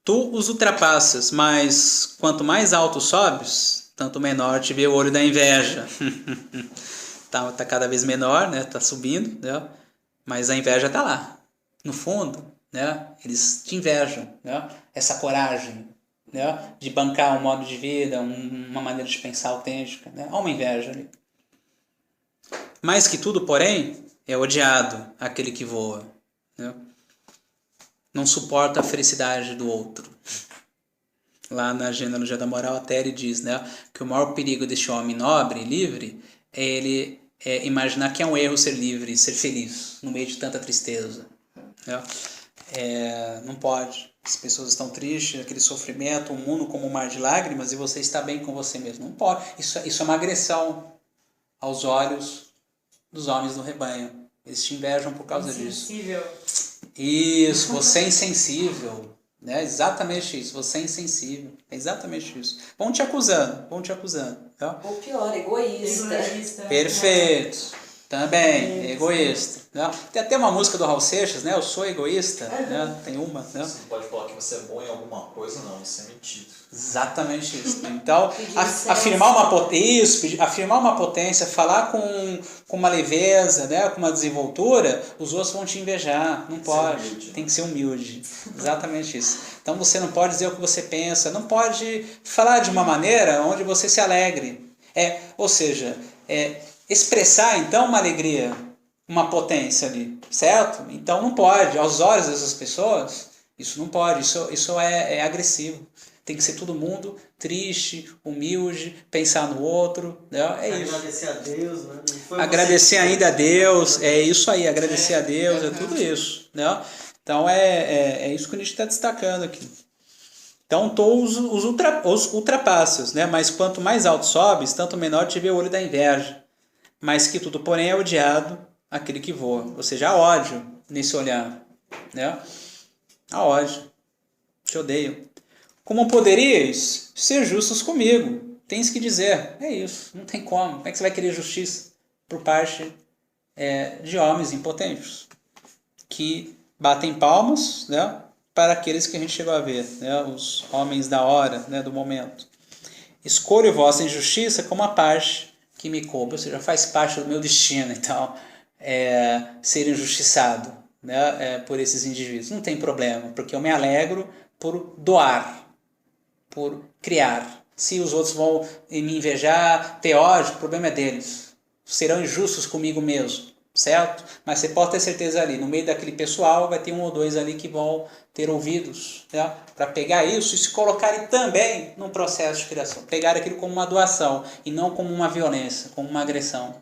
Tu os ultrapassas, mas quanto mais alto sobes, tanto menor te vê o olho da inveja. tá cada vez menor, né? Tá subindo, né? Mas a inveja tá lá. No fundo, né? Eles te invejam, né? Essa coragem, né? De bancar um modo de vida, uma maneira de pensar autêntica, né? Há uma inveja ali. Mais que tudo, porém, é odiado aquele que voa, né? Não suporta a felicidade do outro. Lá na genealogia da moral até ele diz, né, que o maior perigo deste homem nobre e livre é ele imaginar que é um erro ser livre, ser feliz, no meio de tanta tristeza. Né? Não pode. As pessoas estão tristes, aquele sofrimento, o mundo como um mar de lágrimas e você está bem com você mesmo. Não pode. Isso é uma agressão aos olhos dos homens do rebanho. Eles te invejam por causa disso. Isso, você é insensível. Né? Exatamente isso, você é insensível. É exatamente isso. Vão te acusando. Tá? Ou pior, egoísta. Perfeito. Também, egoísta. Né? Tem até uma música do Raul Seixas, né? Eu sou egoísta. Né? Tem uma. Né? Você não pode falar que você é bom em alguma coisa, não. Você é mentido. Exatamente isso. Então, afirmar uma potência, falar com uma leveza, né? Com uma desenvoltura, os outros vão te invejar. Não pode. Tem que ser humilde. Exatamente isso. Então, você não pode dizer o que você pensa. Não pode falar de uma maneira onde você se alegre. Ou seja, expressar, então, uma alegria, uma potência ali, certo? Então, não pode. Aos olhos dessas pessoas, isso não pode. Isso é agressivo. Tem que ser todo mundo triste, humilde, pensar no outro. Né? Isso. Agradecer a Deus. Né? Agradecer ainda a Deus. É isso aí, agradecer a Deus, é tudo isso. Né? Então, é isso que a gente está destacando aqui. Então, os ultrapassas, né? Mas quanto mais alto sobes, tanto menor te vê o olho da inveja. Mais que tudo, porém, é odiado aquele que voa. Ou seja, há ódio nesse olhar. Né? Há ódio. Te odeio. Como poderias ser justos comigo? Tens que dizer. É isso. Não tem como. Como é que você vai querer justiça por parte de homens impotentes? Que batem palmas, né, para aqueles que a gente chegou a ver. Né, os homens da hora, né, do momento. Escolho vossa injustiça como a parte que me coube. Ou seja, faz parte do meu destino, então, ser injustiçado, né, por esses indivíduos. Não tem problema, porque eu me alegro por doar, por criar. Se os outros vão me invejar, ter ódio, o problema é deles. Serão injustos comigo mesmo, certo? Mas você pode ter certeza ali, no meio daquele pessoal, vai ter um ou dois ali que vão ter ouvidos, né? Para pegar isso e se colocarem também num processo de criação. Pegar aquilo como uma doação e não como uma violência, como uma agressão.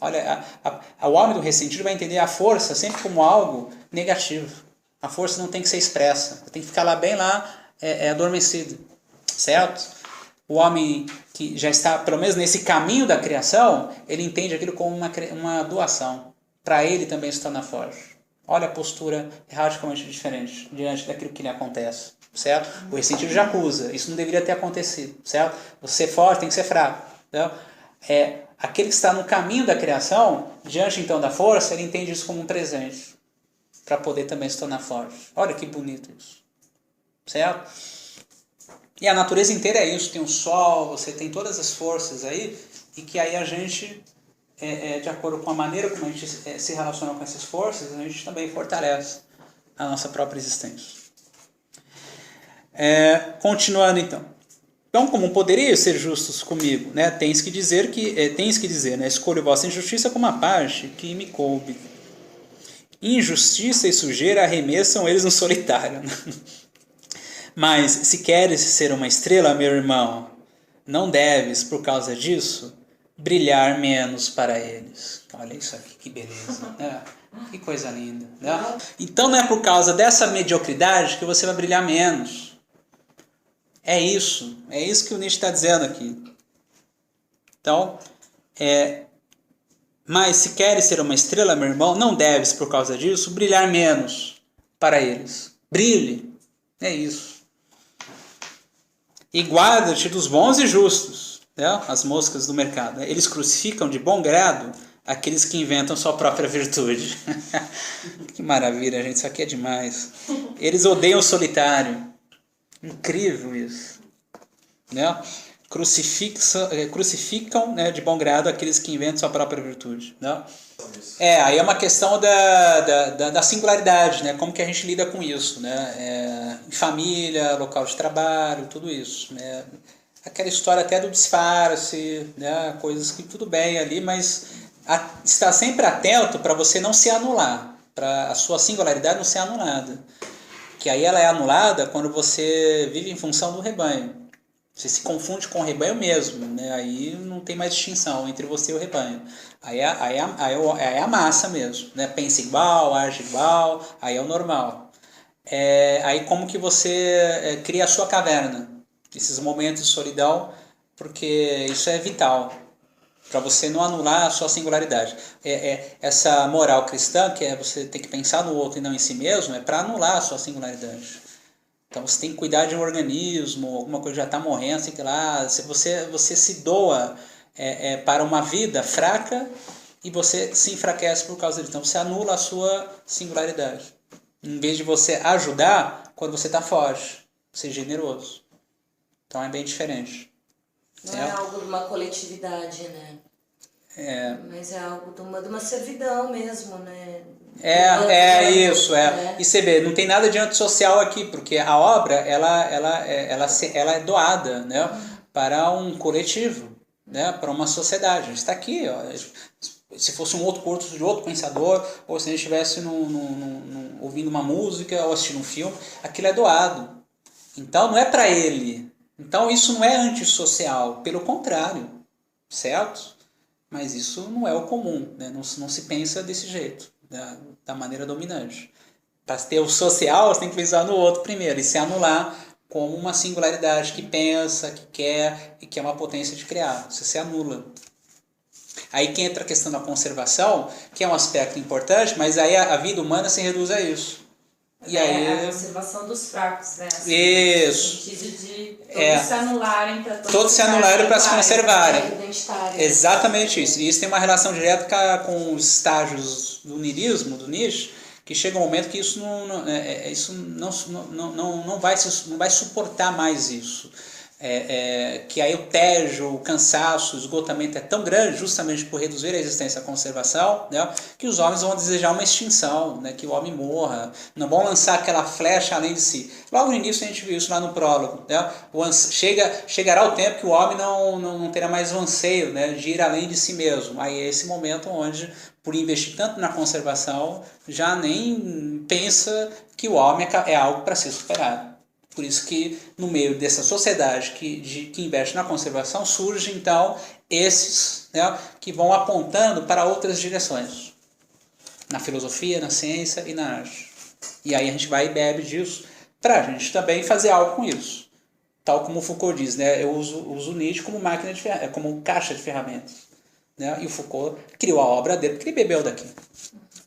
Olha, o homem do ressentido vai entender a força sempre como algo negativo. A força não tem que ser expressa, tem que ficar lá bem lá, adormecido, certo? O homem que já está, pelo menos nesse caminho da criação, ele entende aquilo como uma doação. Para ele também se torna forte. Olha a postura radicalmente diferente diante daquilo que lhe acontece, certo? O ressentido já acusa, isso não deveria ter acontecido, certo? Você é forte, tem que ser fraco. Certo? Aquele que está no caminho da criação, diante então da força, ele entende isso como um presente, para poder também se tornar forte. Olha que bonito isso. certo? E a natureza inteira é isso, tem o sol, você tem todas as forças aí, e que aí a gente, de acordo com a maneira como a gente se relaciona com essas forças, a gente também fortalece a nossa própria existência. Continuando então. Então, como poderia ser justos comigo, né? Tens que dizer, né? Escolho vossa injustiça como a parte que me coube. Injustiça e sujeira arremessam eles no solitário. Mas, se queres ser uma estrela, meu irmão, não deves, por causa disso, brilhar menos para eles. Olha isso aqui, que beleza. Que coisa linda. Né? Então, não é por causa dessa mediocridade que você vai brilhar menos. É isso que o Nietzsche está dizendo aqui. Então, mas se queres ser uma estrela, meu irmão, não deves, por causa disso, brilhar menos para eles. Brilhe. É isso. E guarda-te dos bons e justos, né? As moscas do mercado. Né? Eles crucificam de bom grado aqueles que inventam sua própria virtude. Que maravilha, gente. Isso aqui é demais. Eles solitário. Incrível isso. Né? Crucificam, né, de bom grado aqueles que inventam sua própria virtude. Né? Aí é uma questão da singularidade, né? Como que a gente lida com isso, né? Família, local de trabalho, tudo isso, né? Aquela história até do disfarce, né? Coisas que tudo bem ali, mas estar sempre atento para você não se anular, para a sua singularidade não ser anulada. Que aí ela é anulada quando você vive em função do rebanho. Você se confunde com o rebanho mesmo, né? Aí não tem mais distinção entre você e o rebanho. Aí é a massa mesmo, né? Pensa igual, age igual, aí é o normal. Aí como que você cria a sua caverna? Esses momentos de solidão, porque isso é vital para você não anular a sua singularidade. Essa moral cristã, que é você ter que pensar no outro e não em si mesmo, é para anular a sua singularidade. Então você tem que cuidar de um organismo, alguma coisa já está morrendo, assim que lá, se você se doa para uma vida fraca e você se enfraquece por causa disso. Então você anula a sua singularidade. Em vez de você ajudar, quando você está forte, ser generoso. Então é bem diferente. Não é algo de uma coletividade, né? Mas é algo de uma servidão mesmo, né? Isso. E você vê, não tem nada de antissocial aqui, porque a obra ela é doada, né, para um coletivo, né, para uma sociedade. A gente está aqui, ó, se fosse um outro curso de outro pensador, ou se a gente estivesse ouvindo uma música ou assistindo um filme, aquilo é doado. Então não é para ele. Então isso não é antissocial, pelo contrário, certo? Mas isso não é o comum, né? Não se pensa desse jeito, da maneira dominante. Para ter o social, você tem que pensar no outro primeiro e se anular como uma singularidade que pensa, que quer e que é uma potência de criar. Você se anula. Aí que entra a questão da conservação, que é um aspecto importante, mas aí a vida humana se reduz a isso. E aí, a conservação dos fracos, né? Assim, isso. No sentido de todos se anularem para todos se anularem para se conservarem. Identitário. Exatamente isso. E isso tem uma relação direta com os estágios do niilismo, do Nietzsche, que chega um momento que isso não vai suportar mais isso. Que aí o tédio, o cansaço, o esgotamento é tão grande, justamente por reduzir a existência à conservação, né, que os homens vão desejar uma extinção, né, que o homem morra, não vão lançar aquela flecha além de si. Logo no início a gente viu isso lá no prólogo. Né, chegará o tempo que o homem não terá mais o anseio, né, de ir além de si mesmo. Aí é esse momento onde, por investir tanto na conservação, já nem pensa que o homem é algo para ser superado. Por isso que no meio dessa sociedade que investe na conservação, surgem então esses, né, que vão apontando para outras direções. Na filosofia, na ciência e na arte. E aí a gente vai e bebe disso para a gente também fazer algo com isso. Tal como o Foucault diz, né, eu uso Nietzsche como como caixa de ferramentas. Né, e o Foucault criou a obra dele porque ele bebeu daqui.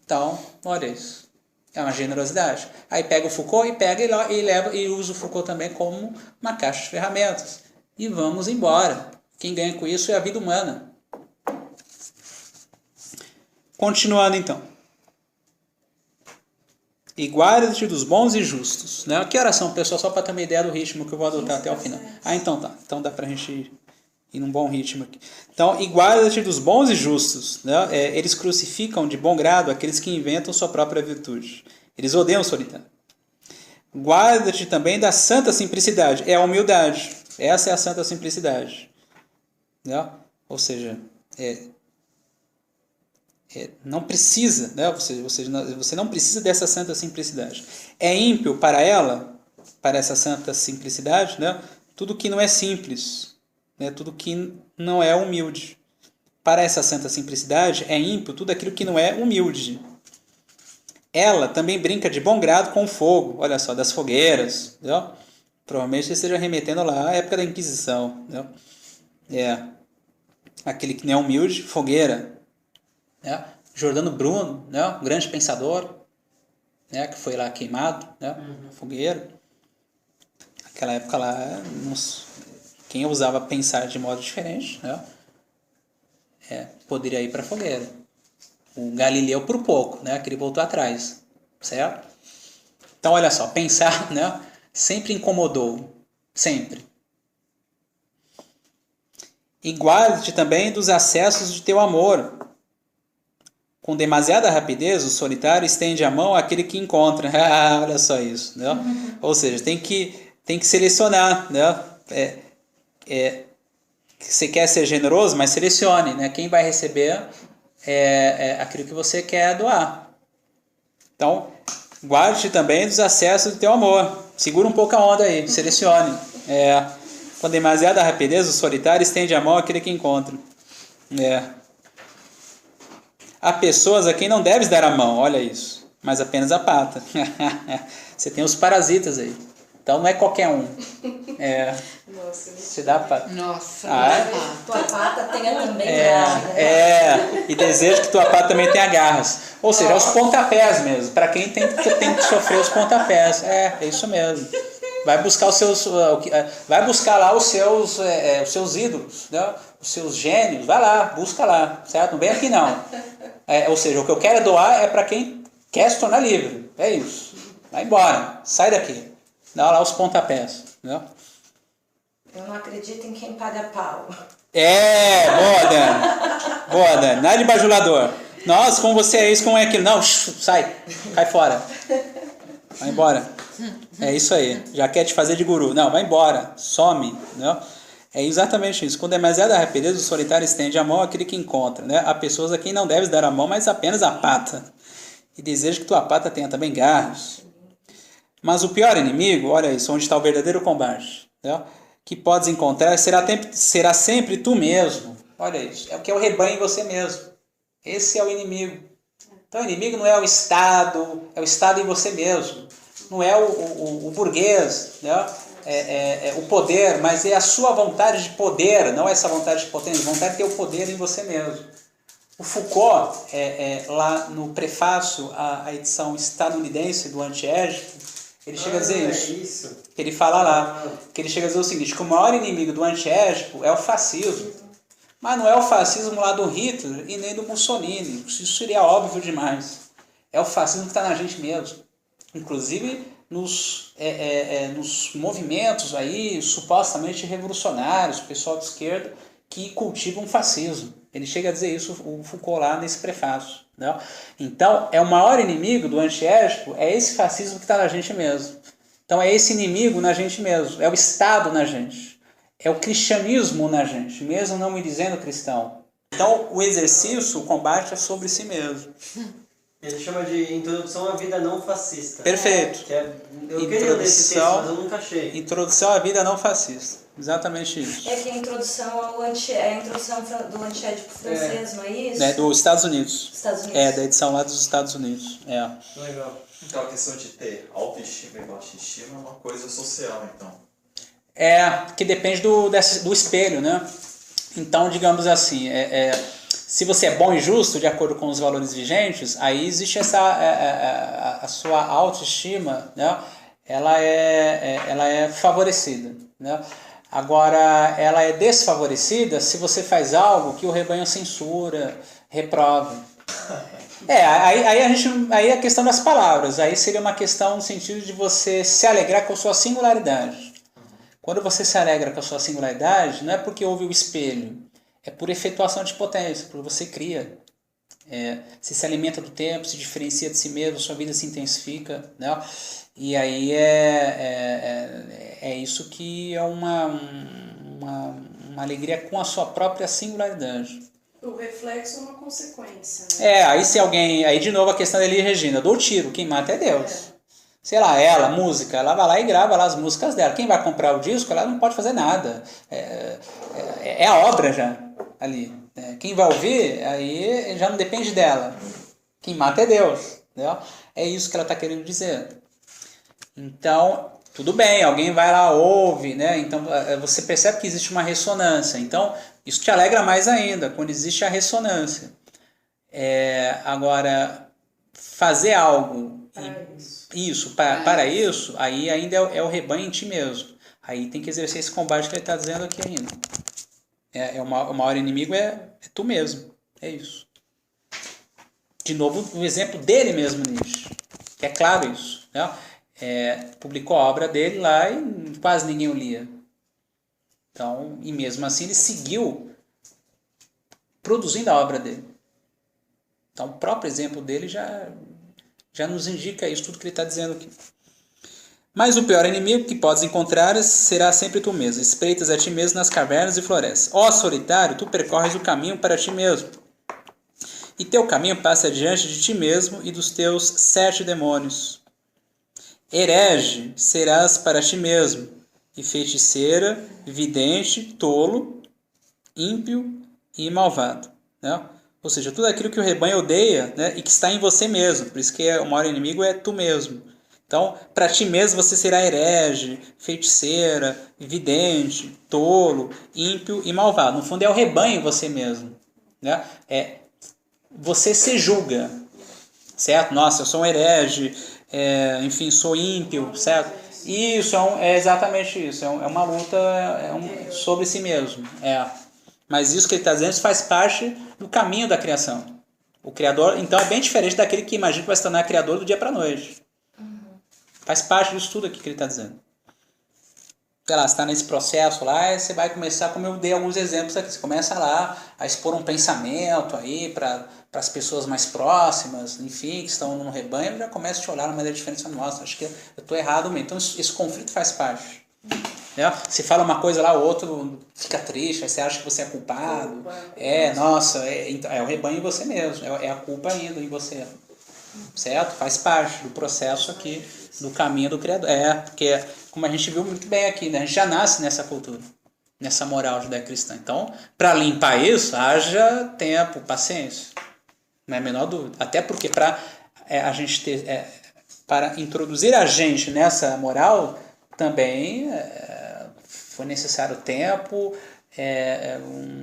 Então, olha isso. É uma generosidade. Aí pega o Foucault e leva e usa o Foucault também como uma caixa de ferramentas. E vamos embora. Quem ganha com isso é a vida humana. Continuando então. E guarda-te dos bons e justos. Né? Que oração, pessoal? Só para ter uma ideia do ritmo que eu vou adotar até o final. Então tá. Então dá pra gente ir num bom ritmo aqui. Então, e guarda-te dos bons e justos. Né? Eles crucificam de bom grado aqueles que inventam sua própria virtude. Eles odeiam o solitário. Guarda-te também da santa simplicidade. É a humildade. Essa é a santa simplicidade. Né? Ou seja, não precisa, né? Você não precisa dessa santa simplicidade. É ímpio para ela, para essa santa simplicidade, né? Tudo que não é simples, né? Tudo que não é humilde. Para essa santa simplicidade é ímpio tudo aquilo que não é humilde. Ela também brinca de bom grado com o fogo, olha só, das fogueiras. Entendeu? Provavelmente você esteja remetendo lá à época da Inquisição. Entendeu? Aquele que não é humilde, fogueira. Né? Giordano Bruno, né? Um grande pensador, né? Que foi lá queimado, né? Fogueira. Naquela época lá, quem ousava pensar de modo diferente, né? Poderia ir para a fogueira. O Galileu por pouco, né? Que ele voltou atrás, certo? Então, olha só, pensar, né? Sempre incomodou, sempre. E guarde-te também dos acessos de teu amor. Com demasiada rapidez, o solitário estende a mão àquele que encontra. Olha só isso, né? Ou seja, tem que selecionar, né? Você quer ser generoso, mas selecione, né? Quem vai receber aquilo que você quer doar. Então, guarde-te também dos acessos do teu amor. Segura um pouco a onda aí, selecione. Com demasiada rapidez, o solitário estende a mão àquele que encontra. Há pessoas a quem não deves dar a mão, olha isso, mas apenas a pata. Você tem os parasitas aí. Então não é qualquer um. Nossa, Você dá pata. Nossa, Tua pata tenha também garras. E desejo que tua pata também tenha garras. Ou seja, os pontapés mesmo. Para quem tem que sofrer os pontapés. É isso mesmo. Vai buscar lá os seus ídolos, né? Os seus gênios. Vai lá, busca lá, certo? Não vem aqui não. Ou seja, o que eu quero doar é para quem quer se tornar livre. É isso. Vai embora, sai daqui. Dá lá os pontapés, né? Eu não acredito em quem paga pau. Boa, Dani. Nada de bajulador. Nossa, como você é isso, como é aquilo. Não, sai, cai fora. Vai embora. É isso aí. Já quer te fazer de guru. Não, vai embora. Some. Né? É exatamente isso. Com demasiada rapidez, o solitário estende a mão àquele que encontra. Né? Há pessoas a quem não deves dar a mão, mas apenas a pata. E desejo que tua pata tenha também garras. Mas o pior inimigo, olha isso, onde está o verdadeiro combate, né? Que podes encontrar será sempre tu mesmo. Olha isso. É o que é o rebanho em você mesmo. Esse é o inimigo. Então o inimigo não é o Estado, é o Estado em você mesmo. Não é o burguês, né? O poder, mas é a sua vontade de poder, não essa vontade de potência, a vontade de ter o poder em você mesmo. O Foucault, lá no prefácio à edição estadunidense do Antiédipo, ele chega a dizer isso. Ele fala lá, que ele chega a dizer o seguinte, que o maior inimigo do Antiédipo é o fascismo. Mas não é o fascismo lá do Hitler e nem do Mussolini. Isso seria óbvio demais. É o fascismo que está na gente mesmo. Inclusive nos movimentos aí supostamente revolucionários, pessoal de esquerda, que cultivam o fascismo. Ele chega a dizer isso, o Foucault, lá nesse prefácio. Né? Então, o maior inimigo do Antiédipo é esse fascismo que está na gente mesmo. Então, é esse inimigo na gente mesmo. É o Estado na gente. É o cristianismo na gente, mesmo não me dizendo cristão. Então, o exercício, o combate é sobre si mesmo. Ele chama de Introdução à Vida Não Fascista. Perfeito. Eu queria ler esse texto, mas eu nunca achei. Introdução à Vida Não Fascista. Exatamente isso. É que a introdução do antiédipo francês, não é isso? Dos Estados Unidos. Estados Unidos. Da edição lá dos Estados Unidos. Legal. Então a questão de ter autoestima e baixa estima é uma coisa social, então. Que depende do espelho, né? Então, digamos assim, se você é bom e justo, de acordo com os valores vigentes, aí existe a sua autoestima, né? Ela é favorecida, né? Agora, ela é desfavorecida se você faz algo que o rebanho censura, reprova. Aí a questão das palavras, aí seria uma questão no sentido de você se alegrar com a sua singularidade. Quando você se alegra com a sua singularidade, não é porque houve o espelho, é por efetuação de potência, porque você cria. Você se alimenta do tempo, se diferencia de si mesmo, sua vida se intensifica, né? E aí é isso que é uma alegria com a sua própria singularidade. O reflexo é uma consequência, né? Aí de novo a questão da Elis Regina, dou tiro, quem mata é Deus. Sei lá, música, ela vai lá e grava lá as músicas dela. Quem vai comprar o disco, ela não pode fazer nada. É a obra já, ali. Quem vai ouvir, aí já não depende dela. Quem mata é Deus. Entendeu? É isso que ela está querendo dizer. Então, tudo bem, alguém vai lá, ouve, né? Então, você percebe que existe uma ressonância. Então, isso te alegra mais ainda, quando existe a ressonância. Agora, fazer algo... Para isso, aí ainda é o rebanho em ti mesmo. Aí tem que exercer esse combate que ele está dizendo aqui ainda. O maior inimigo é tu mesmo. É isso. De novo, o exemplo dele mesmo, Nietzsche. Que é claro isso. Né? Publicou a obra dele lá e quase ninguém o lia. Então, e mesmo assim ele seguiu produzindo a obra dele. Então, o próprio exemplo dele já nos indica isso, tudo que ele está dizendo aqui. Mas o pior inimigo que podes encontrar será sempre tu mesmo. Espreitas a ti mesmo nas cavernas e florestas. Ó solitário, tu percorres o caminho para ti mesmo. E teu caminho passa diante de ti mesmo e dos teus 7 demônios. Herege serás para ti mesmo, e feiticeira, vidente, tolo, ímpio e malvado. Né? Ou seja, tudo aquilo que o rebanho odeia, né, e que está em você mesmo. Por isso que o maior inimigo é tu mesmo. Então, para ti mesmo você será herege, feiticeira, vidente, tolo, ímpio e malvado. No fundo é o rebanho em você mesmo. Né? Você se julga. Certo? Nossa, eu sou um herege, enfim, sou ímpio, certo? Isso, é exatamente isso. É uma luta sobre si mesmo. Mas isso que ele está dizendo faz parte do caminho da criação. O Criador, então, é bem diferente daquele que imagina que vai se tornar criador do dia para a noite. Faz parte disso tudo aqui que ele está dizendo. Sei lá, você está nesse processo lá, e você vai começar, como eu dei alguns exemplos aqui, você começa lá a expor um pensamento aí para as pessoas mais próximas, enfim, que estão no rebanho, já começa a te olhar de uma maneira diferente. Nossa, acho que eu estou errado mesmo. Então, esse conflito faz parte. Se fala uma coisa lá, o outro fica triste, aí você acha que você é culpado. É o rebanho em você mesmo, é a culpa ainda em você. Certo? Faz parte do processo aqui, do caminho do Criador. Porque, como a gente viu muito bem aqui, né? A gente já nasce nessa cultura, nessa moral judaico-cristã. Então, para limpar isso, haja tempo, paciência. Não é a menor dúvida. Até porque para a gente ter... para introduzir a gente nessa moral, também foi necessário tempo,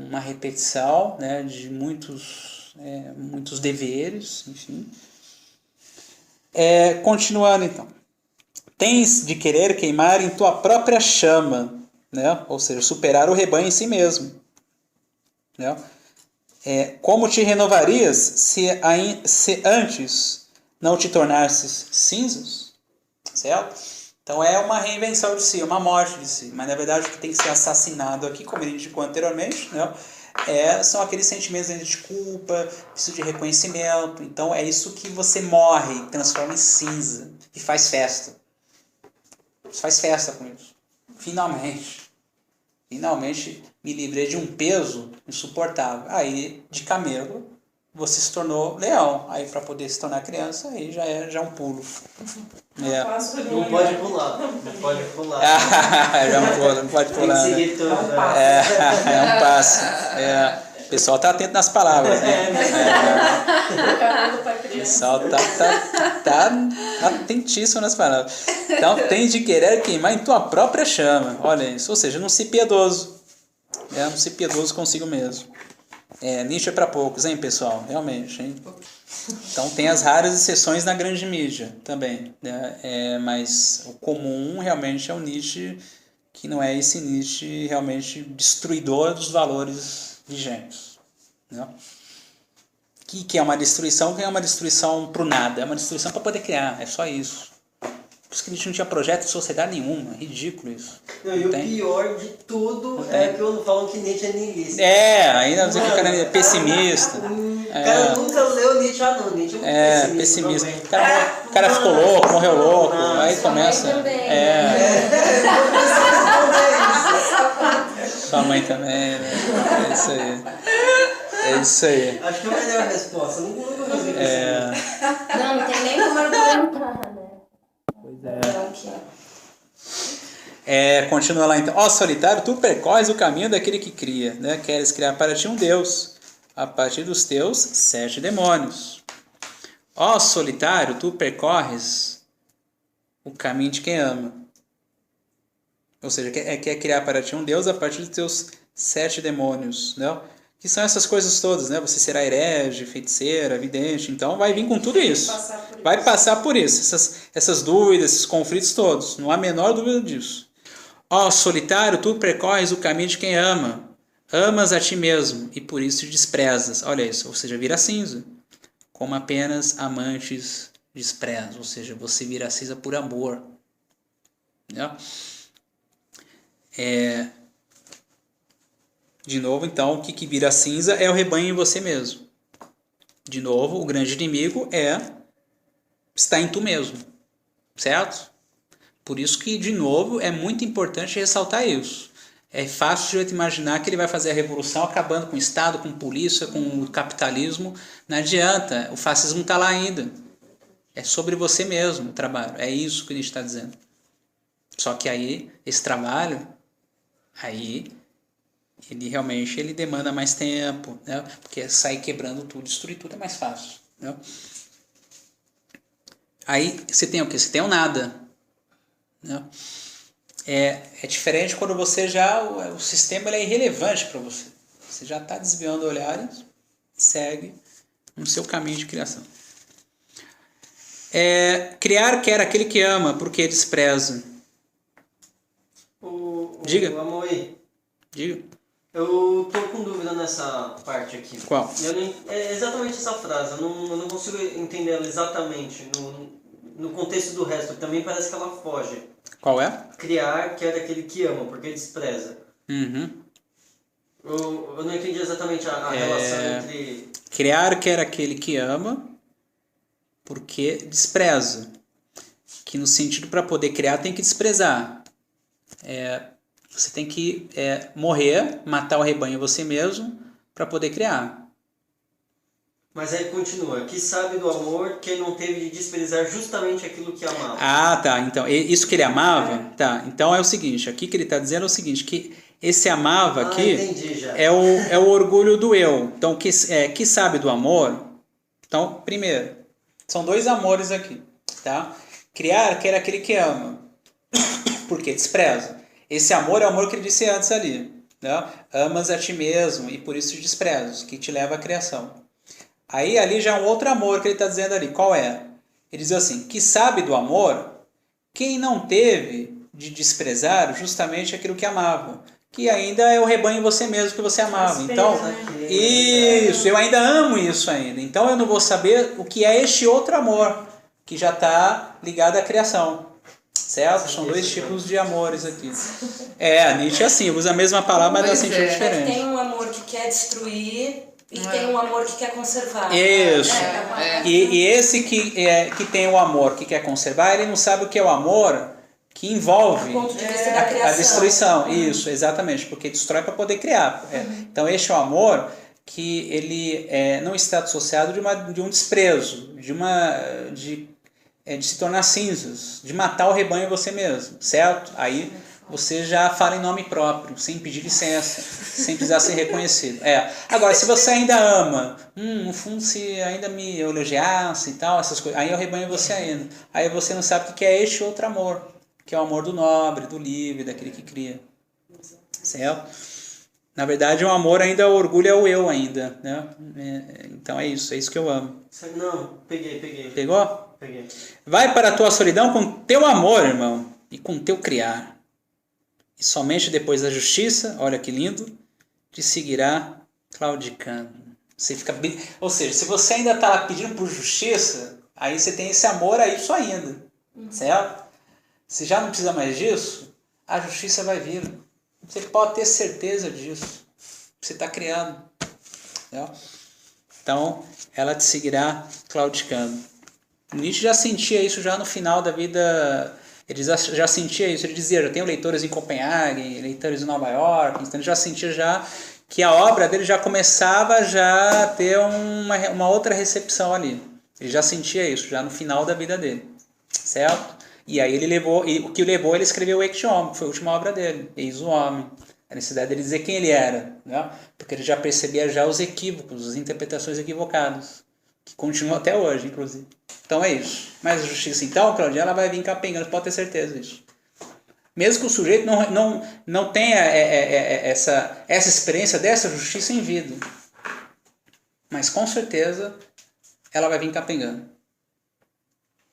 uma repetição, né, de muitos deveres, enfim. Continuando então. Tens de querer queimar em tua própria chama, né? Ou seja, superar o rebanho em si mesmo. Né? Como te renovarias se antes não te tornasses cinzas? Certo? Então é uma reinvenção de si, uma morte de si. Mas na verdade o que tem que ser assassinado aqui, como ele indicou anteriormente, né? São aqueles sentimentos de culpa, preciso de reconhecimento. Então é isso que você morre, transforma em cinza e faz festa. Você faz festa com isso. Finalmente me livrei de um peso insuportável. Aí de camelo você se tornou leão. Aí para poder se tornar criança, aí já é um pulo. Não pode pular. Não pode pular. Já um pulo, não pode pular. Tem que seguir tudo. É um passo. O pessoal está atento nas palavras, né? para O pessoal tá atentíssimo nas palavras. Então, tens de querer queimar em tua própria chama. Olha isso. Ou seja, não se piedoso. Não se piedoso consigo mesmo. Nicho é para poucos, hein, pessoal? Realmente, hein? Então, tem as raras exceções na grande mídia também. Né? Mas o comum realmente é o Nietzsche, que não é esse Nietzsche realmente destruidor dos valores vigentes. Né? que é uma destruição, que é uma destruição pro nada, é uma destruição para poder criar, é só isso. Por isso que Nietzsche não tinha projeto de sociedade nenhuma, é ridículo isso. Não, e o pior de tudo é que eu falam que Nietzsche é niilista. Ainda dizer que o cara é pessimista. O cara nunca leu Nietzsche, não. Nietzsche é muito pessimista. O cara ficou louco, morreu louco, aí começa. Sua mãe também, né? É isso aí. É isso aí. Acho que é a melhor resposta. Nunca consegui Não tem nem como argumentar, né? Pois é. Continua lá então. Ó solitário, tu percorres o caminho daquele que cria, né? Queres criar para ti um Deus, a partir dos teus 7 demônios. Ó solitário, tu percorres o caminho de quem ama. Ou seja, quer criar para ti um Deus a partir dos teus 7 demônios, né? Que são essas coisas todas, né? Você será herege, feiticeira, vidente, então vai vir com tudo isso. Vai passar por isso, essas dúvidas, esses conflitos todos, não há a menor dúvida disso. Ó solitário, tu percorres o caminho de quem ama, amas a ti mesmo e por isso te desprezas. Olha isso, ou seja, vira cinza, como apenas amantes desprezam, ou seja, você vira cinza por amor. Né? De novo, então, o que vira cinza é o rebanho em você mesmo. De novo, o grande inimigo está em tu mesmo, certo? Por isso que, de novo, é muito importante ressaltar isso. É fácil de imaginar que ele vai fazer a revolução acabando com o Estado, com a polícia, com o capitalismo. Não adianta, o fascismo está lá ainda. É sobre você mesmo o trabalho, é isso que a gente está dizendo. Só que aí, esse trabalho, ele realmente demanda mais tempo, né? Porque sair quebrando tudo, destruir tudo é mais fácil, né? Aí você tem o quê? Você tem o nada, né? É diferente quando você o sistema é irrelevante para você. Você já está desviando olhares e segue no seu caminho de criação. Criar quer aquele que ama, porque despreza. Diga. O amor aí. Diga. Eu tô com dúvida nessa parte aqui. Qual? É exatamente essa frase. Eu não consigo entender ela exatamente no contexto do resto. Também parece que ela foge. Qual é? Criar quer aquele que ama, porque despreza. Uhum. Eu não entendi exatamente a relação entre... Criar quer aquele que ama, porque despreza. Que no sentido, para poder criar, tem que desprezar. Você tem que morrer, matar o rebanho você mesmo, para poder criar. Mas aí continua. Que sabe do amor quem não teve de desprezar justamente aquilo que amava. Ah, tá. Então, isso que ele amava, tá. Então é o seguinte, aqui que ele está dizendo é o seguinte, que esse amava aqui entendi já. é o orgulho do eu. Então, que sabe do amor. Então, primeiro, são 2 amores aqui, tá? Criar quer aquele que ama, porque despreza. Esse amor é o amor que ele disse antes ali, né? Amas a ti mesmo e por isso te desprezas, que te leva à criação. Aí ali já é um outro amor que ele está dizendo ali. Qual é? Ele diz assim, que sabe do amor quem não teve de desprezar justamente aquilo que amava, que ainda é o rebanho em você mesmo que você amava. Então, isso, eu ainda amo isso ainda. Então eu não vou saber o que é este outro amor, que já está ligado à criação. Certo? São 2 tipos de amores aqui. Nietzsche assim, usa a mesma palavra, mas dá sentido diferente. Tem um amor que quer destruir e tem um amor que quer conservar. Isso. E esse que tem o amor que quer conservar, ele não sabe o que é o amor que envolve do ponto de vista da criação. A destruição. Isso, exatamente, porque destrói para poder criar. Então, este é o amor que ele não está associado de um desprezo, de se tornar cinzas, de matar o rebanho você mesmo, certo? Aí você já fala em nome próprio, sem pedir licença, sem precisar ser reconhecido. Agora, se você ainda ama, no fundo, se ainda me elogiasse e tal, essas coisas, aí é o rebanho você ainda. Aí você não sabe o que é este outro amor, que é o amor do nobre, do livre, daquele que cria. Certo? Na verdade, o amor ainda orgulha o eu ainda, né? Então é isso que eu amo. Não, peguei. Pegou? Peguei. Vai para a tua solidão com teu amor, irmão, e com teu criar. E somente depois da justiça, olha que lindo, te seguirá claudicando. Você fica ou seja, se você ainda está lá pedindo por justiça, aí você tem esse amor a isso ainda, certo? Se já não precisa mais disso, a justiça vai vir. Você pode ter certeza disso. Você está criando. Entendeu? Então, ela te seguirá claudicando. Nietzsche já sentia isso já no final da vida. Ele já sentia isso. Ele dizia, eu tenho leitores em Copenhague, leitores em Nova York. Então ele já sentia já que a obra dele já começava já a ter uma outra recepção ali. Ele já sentia isso já no final da vida dele. Certo? E aí ele levou, e o que o levou, ele escreveu o Ecce Homo, que foi a última obra dele, Eis o Homem. A necessidade dele dizer quem ele era, né? Porque ele já percebia já os equívocos, as interpretações equivocadas, que continuam até hoje, inclusive. Então é isso. Mas a justiça, então, Claudinha, ela vai vir capengando, pode ter certeza disso. Mesmo que o sujeito não tenha essa experiência dessa justiça em vida. Mas com certeza ela vai vir capengando.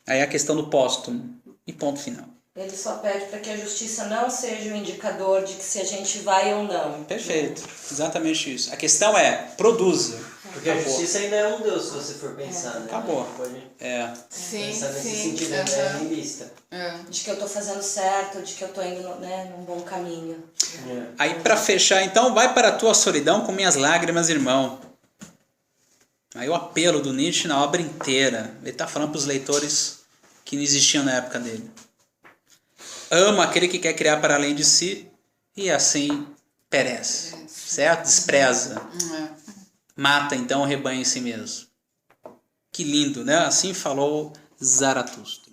Aí é a questão do póstumo. E ponto final. Ele só pede para que a justiça não seja um indicador de que se a gente vai ou não. Perfeito. Exatamente isso. A questão é, produza. Porque a justiça ainda é um Deus, se você for pensar, né? Acabou. Pode Sim, pensar nesse sim. sentido, é niilista. De que eu estou fazendo certo, de que eu estou indo num bom caminho. Aí para fechar, então, vai para a tua solidão com minhas lágrimas, irmão. Aí o apelo do Nietzsche na obra inteira. Ele está falando para os leitores que não existiam na época dele. Ama aquele que quer criar para além de si e assim perece. Certo? Despreza. Mata então o rebanho em si mesmo. Que lindo, né? Assim falou Zaratustra.